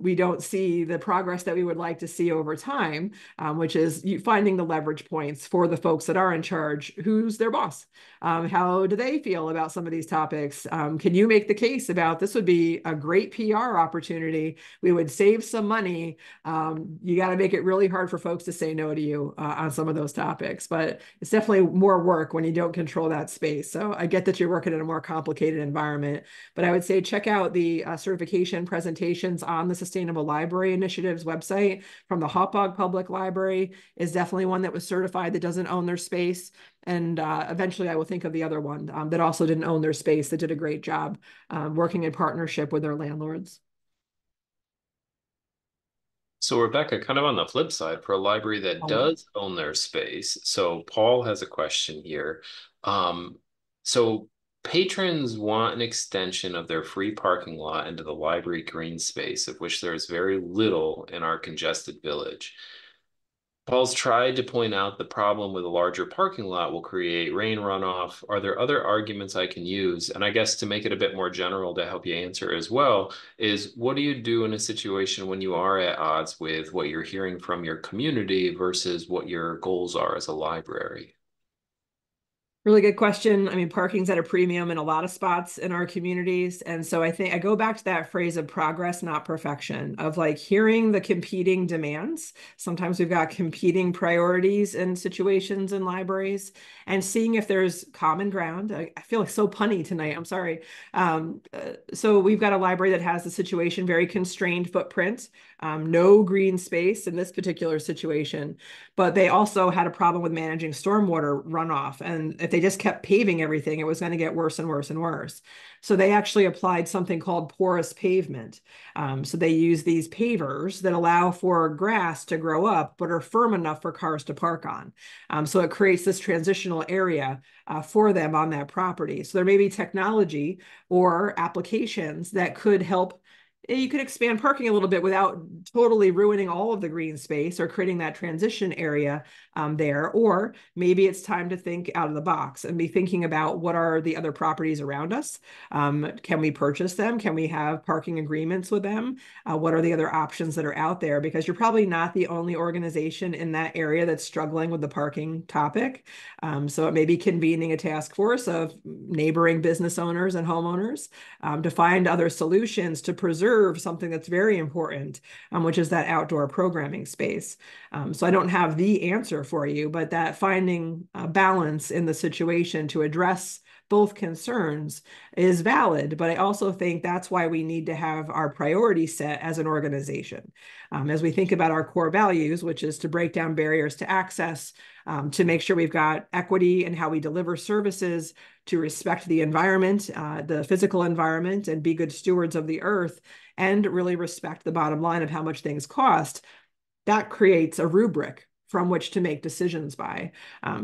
we don't see the progress that we would like to see over time, which is finding the leverage points for the folks that are in charge. Who's their boss? How do they feel about some of these topics? Can you make the case about this would be a great PR opportunity? We would save some money. You got to make it really hard for folks to say no to you on some of those topics, but it's definitely more work when you don't control that space. So I get that you're working in a more complicated environment, but I would say check out the certification presentations on the Sustainable Library Initiative's website from the Hauppauge Public Library is definitely one that was certified that doesn't own their space. And eventually I will think of the other one that also didn't own their space, that did a great job working in partnership with their landlords. So Rebecca, kind of on the flip side, for a library that does own their space, so Paul has a question here. So patrons want an extension of their free parking lot into the library green space, of which there is very little in our congested village. Paul's tried to point out the problem with a larger parking lot will create rain runoff. Are there other arguments I can use? And I guess to make it a bit more general to help you answer as well, is what do you do in a situation when you are at odds with what you're hearing from your community versus what your goals are as a library? Really good question. I mean, parking's at a premium in a lot of spots in our communities. And so I think I go back to that phrase of progress, not perfection, of like hearing the competing demands. Sometimes we've got competing priorities in situations in libraries and seeing if there's common ground. I feel like so punny tonight. I'm sorry. So we've got a library that has the situation, very constrained footprint, no green space in this particular situation, but they also had a problem with managing stormwater runoff. And if they just kept paving everything, it was going to get worse and worse and worse. So they actually applied something called porous pavement. So they use these pavers that allow for grass to grow up, but are firm enough for cars to park on. So it creates this transitional area for them on that property. So there may be technology or applications that could help. You could expand parking a little bit without totally ruining all of the green space or creating that transition area there. Or maybe it's time to think out of the box and be thinking about what are the other properties around us. Can we purchase them? Can we have parking agreements with them? What are the other options that are out there? Because you're probably not the only organization in that area that's struggling with the parking topic. So it may be convening a task force of neighboring business owners and homeowners to find other solutions to preserve something that's very important, which is that outdoor programming space. So I don't have the answer for you, but that finding a balance in the situation to address both concerns is valid, but I also think that's why we need to have our priorities set as an organization. As we think about our core values, which is to break down barriers to access, to make sure we've got equity in how we deliver services, to respect the environment, the physical environment, and be good stewards of the earth, and really respect the bottom line of how much things cost, that creates a rubric from which to make decisions by.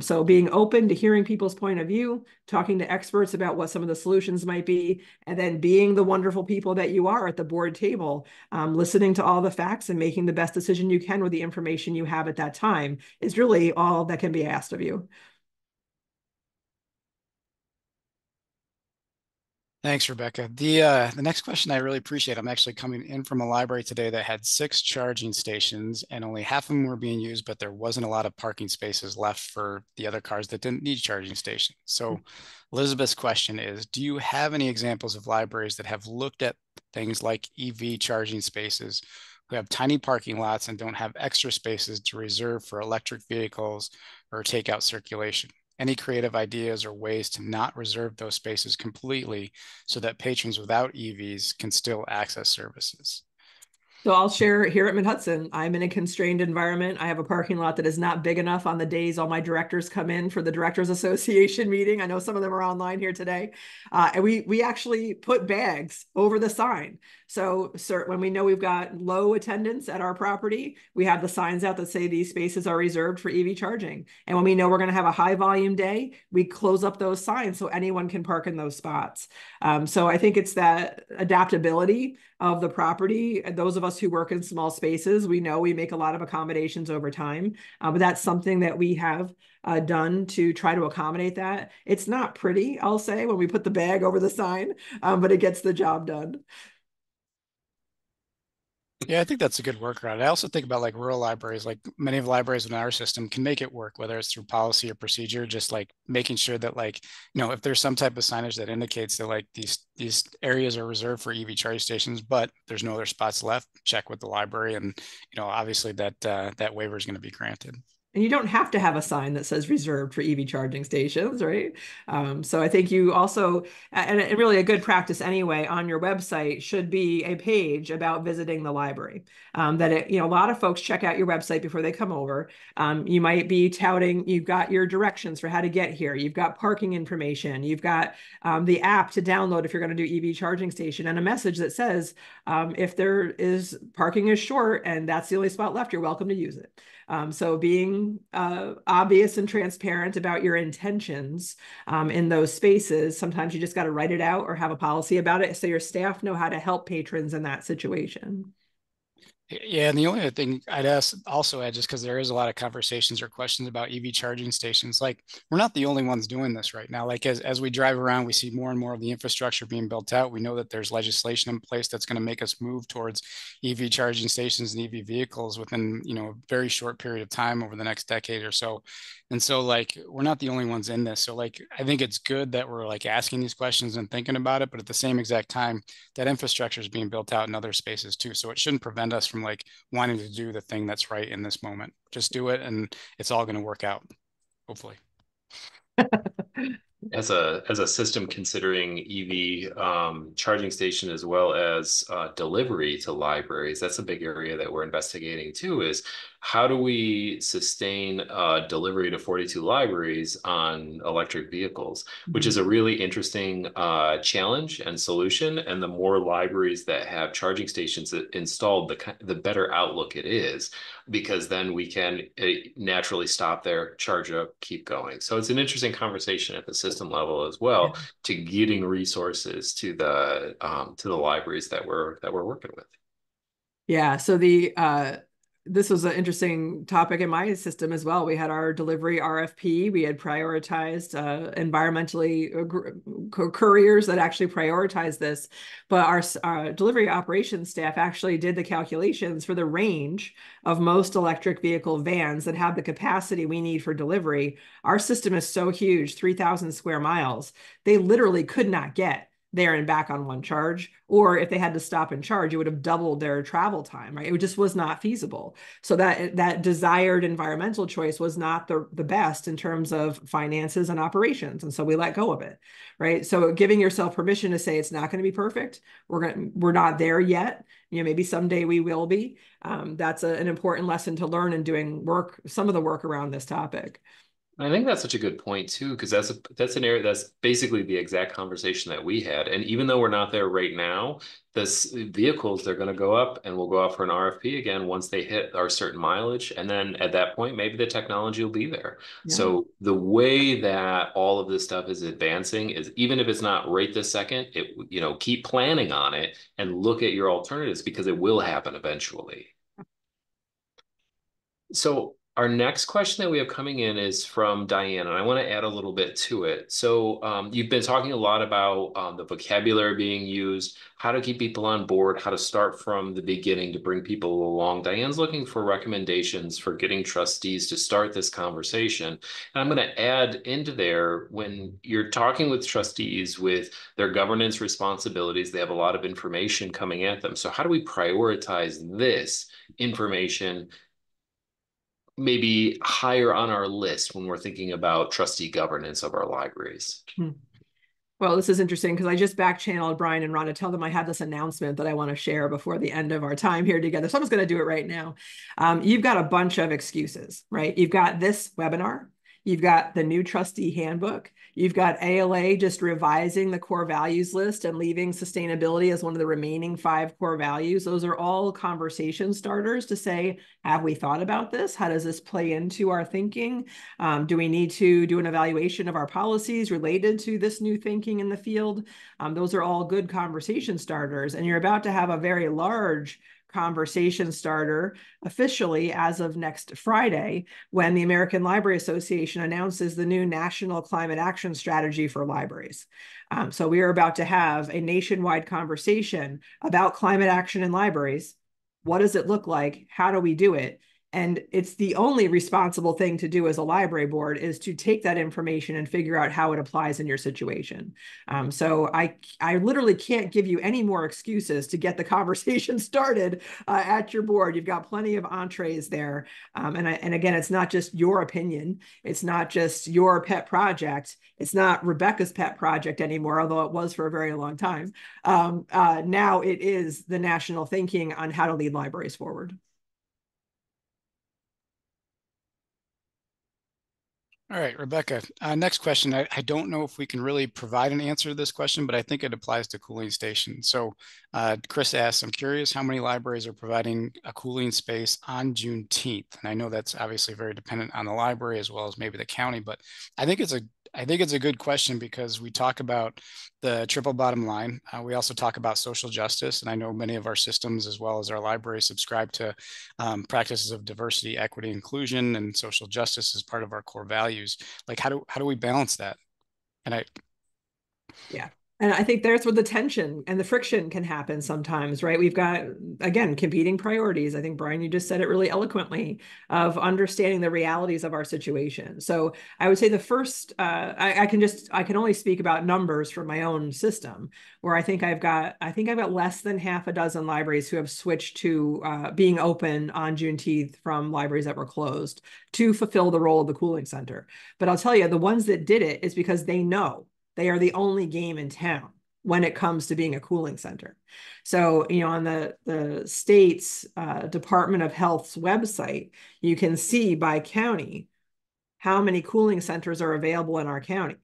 So being open to hearing people's point of view, talking to experts about what some of the solutions might be, and then being the wonderful people that you are at the board table, listening to all the facts and making the best decision you can with the information you have at that time is really all that can be asked of you. Thanks, Rebecca. The next question I really appreciate. I'm actually coming in from a library today that had 6 charging stations, and only half of them were being used, but there wasn't a lot of parking spaces left for the other cars that didn't need charging stations. So Elizabeth's question is, do you have any examples of libraries that have looked at things like EV charging spaces, who have tiny parking lots and don't have extra spaces to reserve for electric vehicles or takeout circulation? Any creative ideas or ways to not reserve those spaces completely so that patrons without EVs can still access services? So I'll share here at Mid-Hudson, I'm in a constrained environment. I have a parking lot that is not big enough on the days all my directors come in for the Directors Association meeting. I know some of them are online here today. And we actually put bags over the sign. So when we know we've got low attendance at our property, we have the signs out that say these spaces are reserved for EV charging. And when we know we're going to have a high volume day, we close up those signs so anyone can park in those spots. So I think it's that adaptability of the property. Those of us who work in small spaces, we know we make a lot of accommodations over time, but that's something that we have done to try to accommodate that. It's not pretty, I'll say, when we put the bag over the sign, but it gets the job done. Yeah, I think that's a good workaround. I also think about like rural libraries, like many of the libraries in our system can make it work, whether it's through policy or procedure, just like making sure that like, if there's some type of signage that indicates that like these areas are reserved for EV charge stations, but there's no other spots left, check with the library. And, obviously that waiver is going to be granted. And you don't have to have a sign that says reserved for EV charging stations, right? So I think you also, and really a good practice anyway, on your website should be a page about visiting the library. A lot of folks check out your website before they come over. You might be touting, you've got your directions for how to get here. You've got parking information. You've got the app to download if you're going to do EV charging station, and a message that says, if there is parking is short and that's the only spot left, you're welcome to use it. So being obvious and transparent about your intentions in those spaces, sometimes you just got to write it out or have a policy about it so your staff know how to help patrons in that situation. Yeah, and the only other thing I'd also add, just because there is a lot of conversations or questions about EV charging stations, like we're not the only ones doing this right now. Like as we drive around, we see more and more of the infrastructure being built out. We know that there's legislation in place that's going to make us move towards EV charging stations and EV vehicles within, a very short period of time over the next decade or so. And so like we're not the only ones in this. So like I think it's good that we're like asking these questions and thinking about it, but at the same exact time, that infrastructure is being built out in other spaces too. So it shouldn't prevent us from like wanting to do the thing that's right in this moment. Just do it and it's all going to work out, hopefully. As a system considering EV charging station as well as delivery to libraries, that's a big area that we're investigating too, is how do we sustain delivery to 42 libraries on electric vehicles, which is a really interesting challenge and solution. And the more libraries that have charging stations installed, the better outlook it is, because then we can naturally stop there, charge up, keep going. So it's an interesting conversation at the system level as well, to getting resources to the libraries that we're working with. Yeah, so this was an interesting topic in my system as well. We had our delivery RFP. We had prioritized environmentally couriers that actually prioritized this. But our delivery operations staff actually did the calculations for the range of most electric vehicle vans that have the capacity we need for delivery. Our system is so huge, 3,000 square miles. They literally could not get there and back on one charge. Or if they had to stop and charge, it would have doubled their travel time, right? It just was not feasible. So that desired environmental choice was not the best in terms of finances and operations. And so we let go of it, right? So giving yourself permission to say it's not going to be perfect. We're not there yet. Maybe someday we will be. That's an important lesson to learn in doing some of the work around this topic. I think that's such a good point too, because that's an area that's basically the exact conversation that we had. And even though we're not there right now, this vehicles, they're going to go up and we'll go out for an RFP again once they hit our certain mileage. And then at that point, maybe the technology will be there. Yeah. So the way that all of this stuff is advancing is, even if it's not right this second, keep planning on it and look at your alternatives, because it will happen eventually. So our next question that we have coming in is from Diane, and I want to add a little bit to it. So you've been talking a lot about the vocabulary being used, how to keep people on board, how to start from the beginning to bring people along. Diane's looking for recommendations for getting trustees to start this conversation. And I'm going to add into there, when you're talking with trustees with their governance responsibilities, they have a lot of information coming at them. So how do we prioritize this information maybe higher on our list when we're thinking about trustee governance of our libraries? Well, this is interesting because I just back channeled Brian and Ron to tell them I have this announcement that I want to share before the end of our time here together. So I'm just going to do it right now. You've got a bunch of excuses, right? You've got this webinar. You've got the new trustee handbook. You've got ALA just revising the core values list and leaving sustainability as one of the remaining 5 core values. Those are all conversation starters to say, have we thought about this? How does this play into our thinking? Do we need to do an evaluation of our policies related to this new thinking in the field? Those are all good conversation starters. And you're about to have a very large conversation starter officially as of next Friday, when the American Library Association announces the new National Climate Action Strategy for libraries. So we are about to have a nationwide conversation about climate action in libraries. What does it look like? How do we do it? And it's the only responsible thing to do as a library board, is to take that information and figure out how it applies in your situation. So I literally can't give you any more excuses to get the conversation started at your board. You've got plenty of entrees there. And again, it's not just your opinion. It's not just your pet project. It's not Rebecca's pet project anymore, although it was for a very long time. Now it is the national thinking on how to lead libraries forward. All right, Rebecca, next question. I don't know if we can really provide an answer to this question, but I think it applies to cooling stations. So Chris asks, I'm curious how many libraries are providing a cooling space on Juneteenth. And I know that's obviously very dependent on the library as well as maybe the county, but I think it's a good question, because we talk about the triple bottom line. We also talk about social justice. And I know many of our systems, as well as our libraries, subscribe to practices of diversity, equity, inclusion, and social justice as part of our core values. Like, how do we balance that? Yeah. And I think that's where the tension and the friction can happen sometimes, right? We've got, again, competing priorities. I think, Brian, you just said it really eloquently, of understanding the realities of our situation. So I would say the first, I can only speak about numbers for my own system, where I think I've got less than half a dozen libraries who have switched to being open on Juneteenth from libraries that were closed to fulfill the role of the cooling center. But I'll tell you, the ones that did it is because they know they are the only game in town when it comes to being a cooling center. So, on the state's Department of Health's website, you can see by county how many cooling centers are available in our county.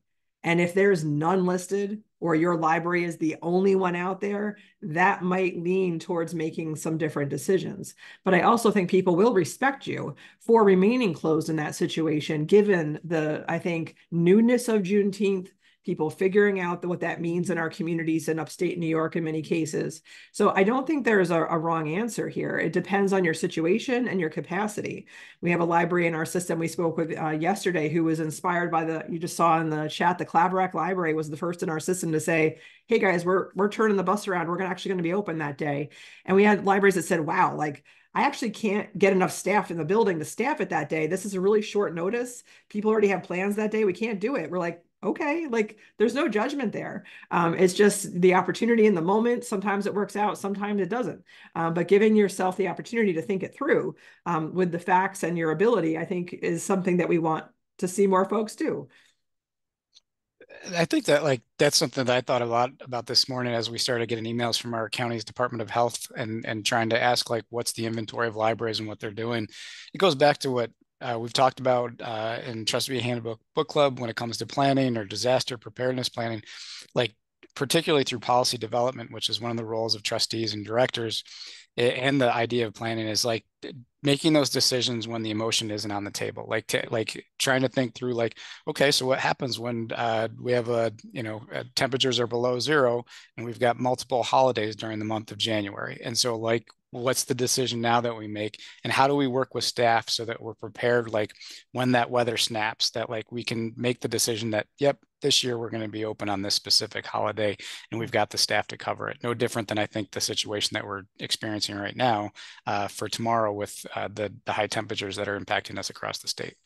And if there's none listed, or your library is the only one out there, that might lean towards making some different decisions. But I also think people will respect you for remaining closed in that situation, given the, I think, newness of Juneteenth, people figuring out what that means in our communities in upstate New York in many cases. So I don't think there's a wrong answer here. It depends on your situation and your capacity. We have a library in our system we spoke with yesterday who was inspired by you just saw in the chat, the Claverack Library was the first in our system to say, hey guys, we're turning the bus around. We're actually going to be open that day. And we had libraries that said, wow, like, I actually can't get enough staff in the building to staff it that day. This is a really short notice. People already have plans that day. We can't do it. We're like, Okay, like there's no judgment there. It's just the opportunity in the moment. Sometimes it works out, sometimes it doesn't. But giving yourself the opportunity to think it through with the facts and your ability, I think, is something that we want to see more folks do. I think that like that's something that I thought a lot about this morning as we started getting emails from our county's Department of Health and trying to ask like what's the inventory of libraries and what they're doing. It goes back to what we've talked about in Trustee Handbook Book Club when it comes to planning or disaster preparedness planning, like particularly through policy development, which is one of the roles of trustees and directors. And the idea of planning is like making those decisions when the emotion isn't on the table, like trying to think through like, okay, so what happens when we have temperatures are below zero and we've got multiple holidays during the month of January, and so like what's the decision now that we make, and how do we work with staff so that we're prepared like when that weather snaps, that like we can make the decision that yep, this year we're going to be open on this specific holiday and we've got the staff to cover it. No different than I think the situation that we're experiencing right now for tomorrow with the high temperatures that are impacting us across the state.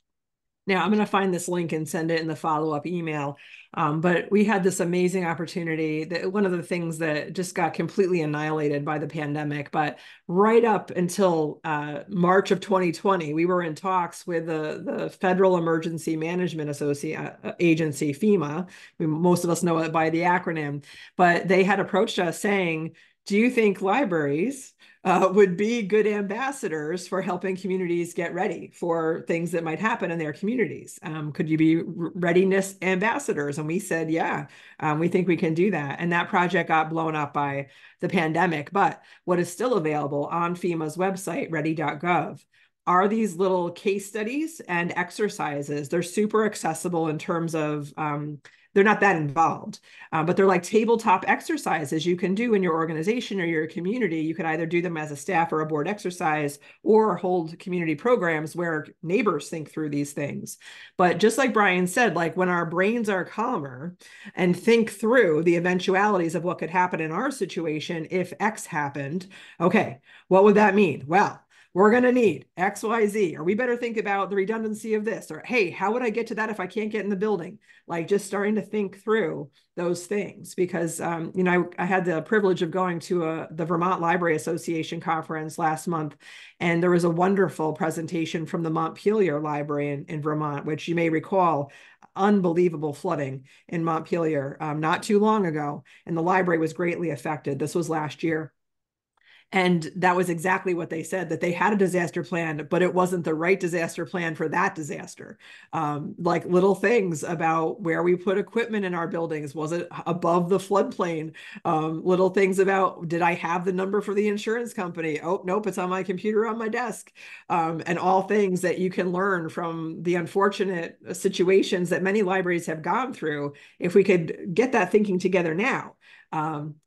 Now, I'm going to find this link and send it in the follow-up email. But we had this amazing opportunity. That one of the things that just got completely annihilated by the pandemic, but right up until March of 2020, we were in talks with the Federal Emergency Management Agency, FEMA. Most of us know it by the acronym, but they had approached us saying, do you think libraries would be good ambassadors for helping communities get ready for things that might happen in their communities? Could you be readiness ambassadors? And we said, yeah, we think we can do that. And that project got blown up by the pandemic. But what is still available on FEMA's website, ready.gov, are these little case studies and exercises. They're super accessible in terms of they're not that involved, but they're like tabletop exercises you can do in your organization or your community. You could either do them as a staff or a board exercise or hold community programs where neighbors think through these things. But just like Brian said, like when our brains are calmer and think through the eventualities of what could happen in our situation if X happened, okay, what would that mean? Well, we're going to need X, Y, Z, or we better think about the redundancy of this, or hey, how would I get to that if I can't get in the building? Like just starting to think through those things because, I had the privilege of going to the Vermont Library Association conference last month, and there was a wonderful presentation from the Montpelier Library in Vermont, which you may recall, unbelievable flooding in Montpelier not too long ago, and the library was greatly affected. This was last year. And that was exactly what they said, that they had a disaster plan, but it wasn't the right disaster plan for that disaster. Like little things about where we put equipment in our buildings. Was it above the floodplain? Little things about, did I have the number for the insurance company? Oh, nope, it's on my computer on my desk. And all things that you can learn from the unfortunate situations that many libraries have gone through. If we could get that thinking together now,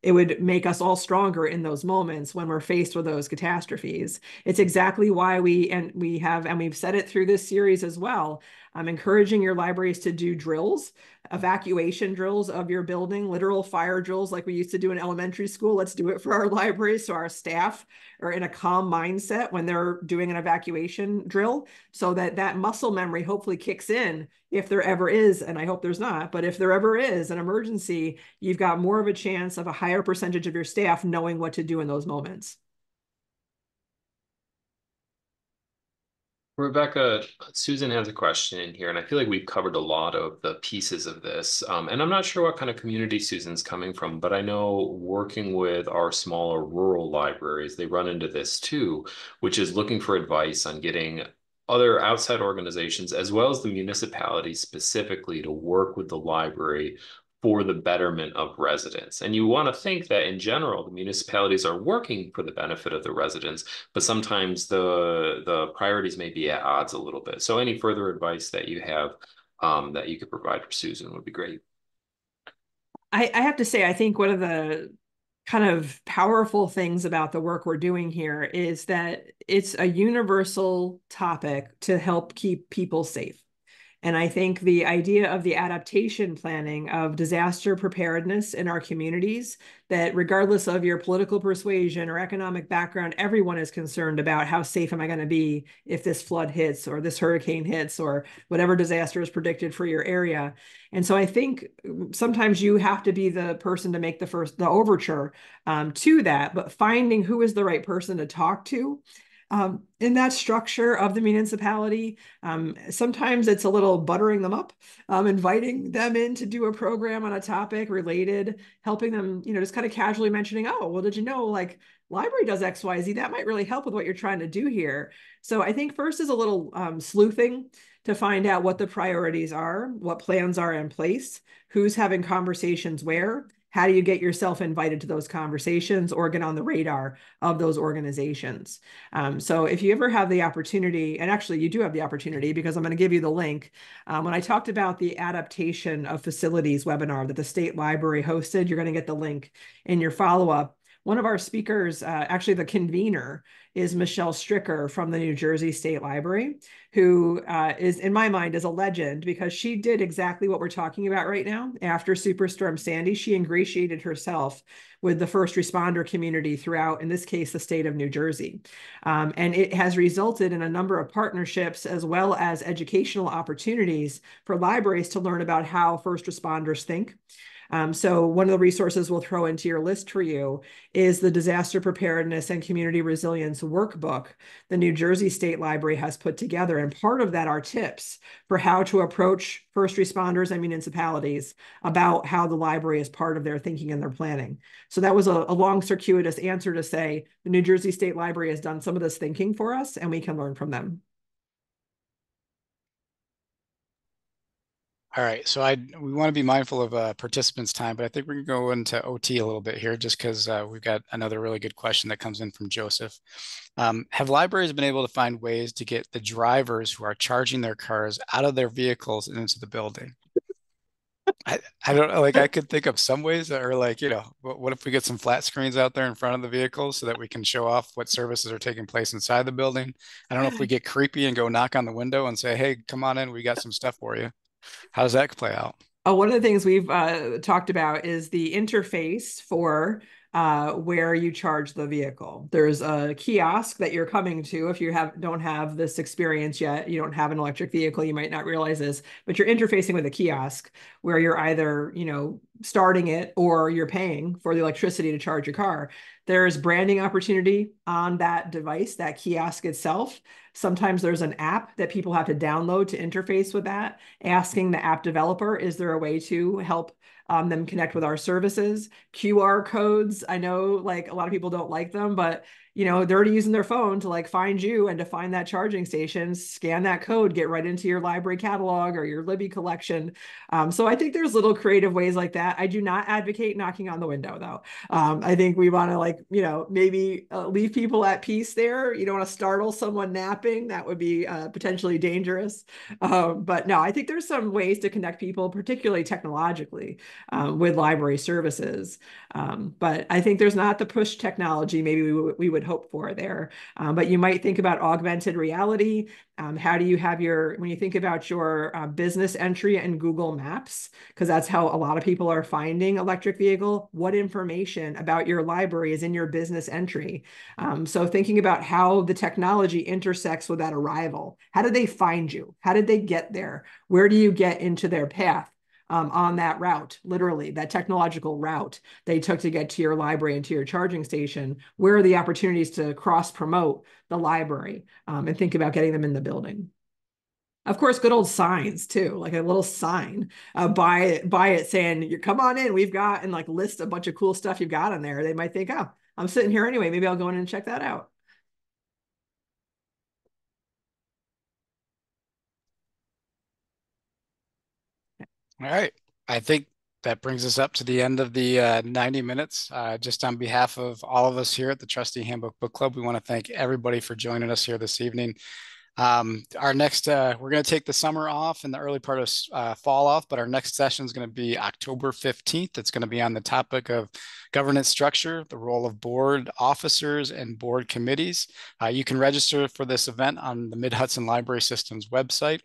it would make us all stronger in those moments when we're faced with those catastrophes. It's exactly why we've said it through this series as well. I'm encouraging your libraries to do drills, evacuation drills of your building, literal fire drills like we used to do in elementary school. Let's do it for our libraries so our staff are in a calm mindset when they're doing an evacuation drill, so that that muscle memory hopefully kicks in if there ever is, and I hope there's not, but if there ever is an emergency, you've got more of a chance of a higher percentage of your staff knowing what to do in those moments. Rebecca, Susan has a question in here, and I feel like we've covered a lot of the pieces of this. And I'm not sure what kind of community Susan's coming from, but I know working with our smaller rural libraries, they run into this too, which is looking for advice on getting other outside organizations, as well as the municipality specifically, to work with the library for the betterment of residents. And you want to think that in general, the municipalities are working for the benefit of the residents, but sometimes the priorities may be at odds a little bit. So any further advice that you have that you could provide for Susan would be great. I have to say, I think one of the kind of powerful things about the work we're doing here is that it's a universal topic to help keep people safe. And I think the idea of the adaptation planning of disaster preparedness in our communities, that regardless of your political persuasion or economic background, everyone is concerned about how safe am I going to be if this flood hits or this hurricane hits or whatever disaster is predicted for your area. And so I think sometimes you have to be the person to make the overture to that, but finding who is the right person to talk to in that structure of the municipality. Sometimes it's a little buttering them up, inviting them in to do a program on a topic related, helping them, just kind of casually mentioning, oh, well, did you know, like, library does XYZ? That might really help with what you're trying to do here. So I think first is a little sleuthing to find out what the priorities are, what plans are in place, who's having conversations where. How do you get yourself invited to those conversations or get on the radar of those organizations? So if you ever have the opportunity, and actually you do have the opportunity because I'm going to give you the link. When I talked about the adaptation of facilities webinar that the state library hosted, you're going to get the link in your follow-up. One of our speakers, actually the convener, is Michelle Stricker from the New Jersey State Library, who is, in my mind, is a legend because she did exactly what we're talking about right now. After Superstorm Sandy, she ingratiated herself with the first responder community throughout, in this case, the state of New Jersey. And it has resulted in a number of partnerships as well as educational opportunities for libraries to learn about how first responders think. So one of the resources we'll throw into your list for you is the Disaster Preparedness and Community Resilience Workbook the New Jersey State Library has put together. And part of that are tips for how to approach first responders and municipalities about how the library is part of their thinking and their planning. So that was a long circuitous answer to say the New Jersey State Library has done some of this thinking for us and we can learn from them. All right, so we want to be mindful of participants' time, but I think we're going to go into OT a little bit here just because we've got another really good question that comes in from Joseph. Have libraries been able to find ways to get the drivers who are charging their cars out of their vehicles and into the building? I don't know, like I could think of some ways that are like, what if we get some flat screens out there in front of the vehicles so that we can show off what services are taking place inside the building? I don't know if we get creepy and go knock on the window and say, hey, come on in, we got some stuff for you. How does that play out? One of the things we've talked about is the interface for where you charge the vehicle. There's a kiosk that you're coming to. If you don't have this experience yet, you don't have an electric vehicle, you might not realize this, but you're interfacing with a kiosk where you're either, starting it or you're paying for the electricity to charge your car. There's branding opportunity on that device, that kiosk itself. Sometimes there's an app that people have to download to interface with that, asking the app developer, is there a way to help them connect with our services? QR codes, I know like a lot of people don't like them, but they're already using their phone to like find you and to find that charging station, scan that code, get right into your library catalog or your Libby collection. So I think there's little creative ways like that. I do not advocate knocking on the window though. I think we want to maybe leave people at peace there. You don't want to startle someone napping. That would be potentially dangerous. But no, I think there's some ways to connect people, particularly technologically, with library services. But I think there's not the push technology maybe we would hope for there. But you might think about augmented reality. How do you have when you think about your business entry in Google Maps, because that's how a lot of people are finding electric vehicle, what information about your library is in your business entry? So thinking about how the technology intersects with that arrival. How did they find you? How did they get there? Where do you get into their path? On that route, literally that technological route they took to get to your library and to your charging station. Where are the opportunities to cross promote the library and think about getting them in the building? Of course, good old signs too, like a little sign by it saying, "You come on in, we've got," and like list a bunch of cool stuff you've got in there. They might think, "Oh, I'm sitting here anyway. Maybe I'll go in and check that out." All right. I think that brings us up to the end of the 90 minutes. Just on behalf of all of us here at the Trustee Handbook Book Club, we want to thank everybody for joining us here this evening. Our next, we're going to take the summer off and the early part of fall off, but our next session is going to be October 15th. It's going to be on the topic of governance structure, the role of board officers and board committees. You can register for this event on the Mid-Hudson Library System's website.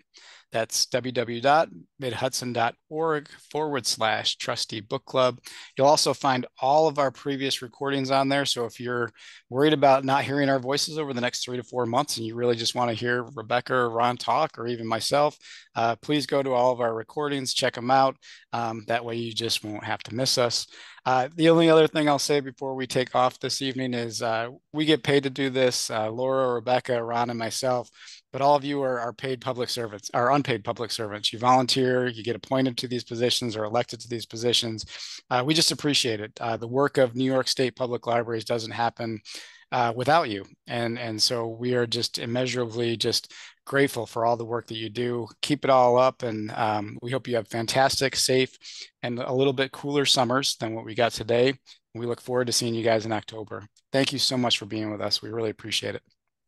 That's www.midhudson.org/trustee book club. You'll also find all of our previous recordings on there. So if you're worried about not hearing our voices over the next 3 to 4 months and you really just want to hear Rebecca or Ron talk, or even myself, please go to all of our recordings, check them out. That way you just won't have to miss us. The only other thing I'll say before we take off this evening is we get paid to do this, Laura, Rebecca, Ron, and myself, but all of you are paid public servants, are unpaid public servants. You volunteer, you get appointed to these positions or elected to these positions. We just appreciate it. The work of New York State Public Libraries doesn't happen without you. And so we are just immeasurably just grateful for all the work that you do. Keep it all up. And we hope you have fantastic, safe, and a little bit cooler summers than what we got today. We look forward to seeing you guys in October. Thank you so much for being with us. We really appreciate it.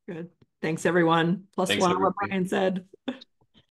Good. Thanks, everyone. Plus Thanks, one on what everybody. Brian said.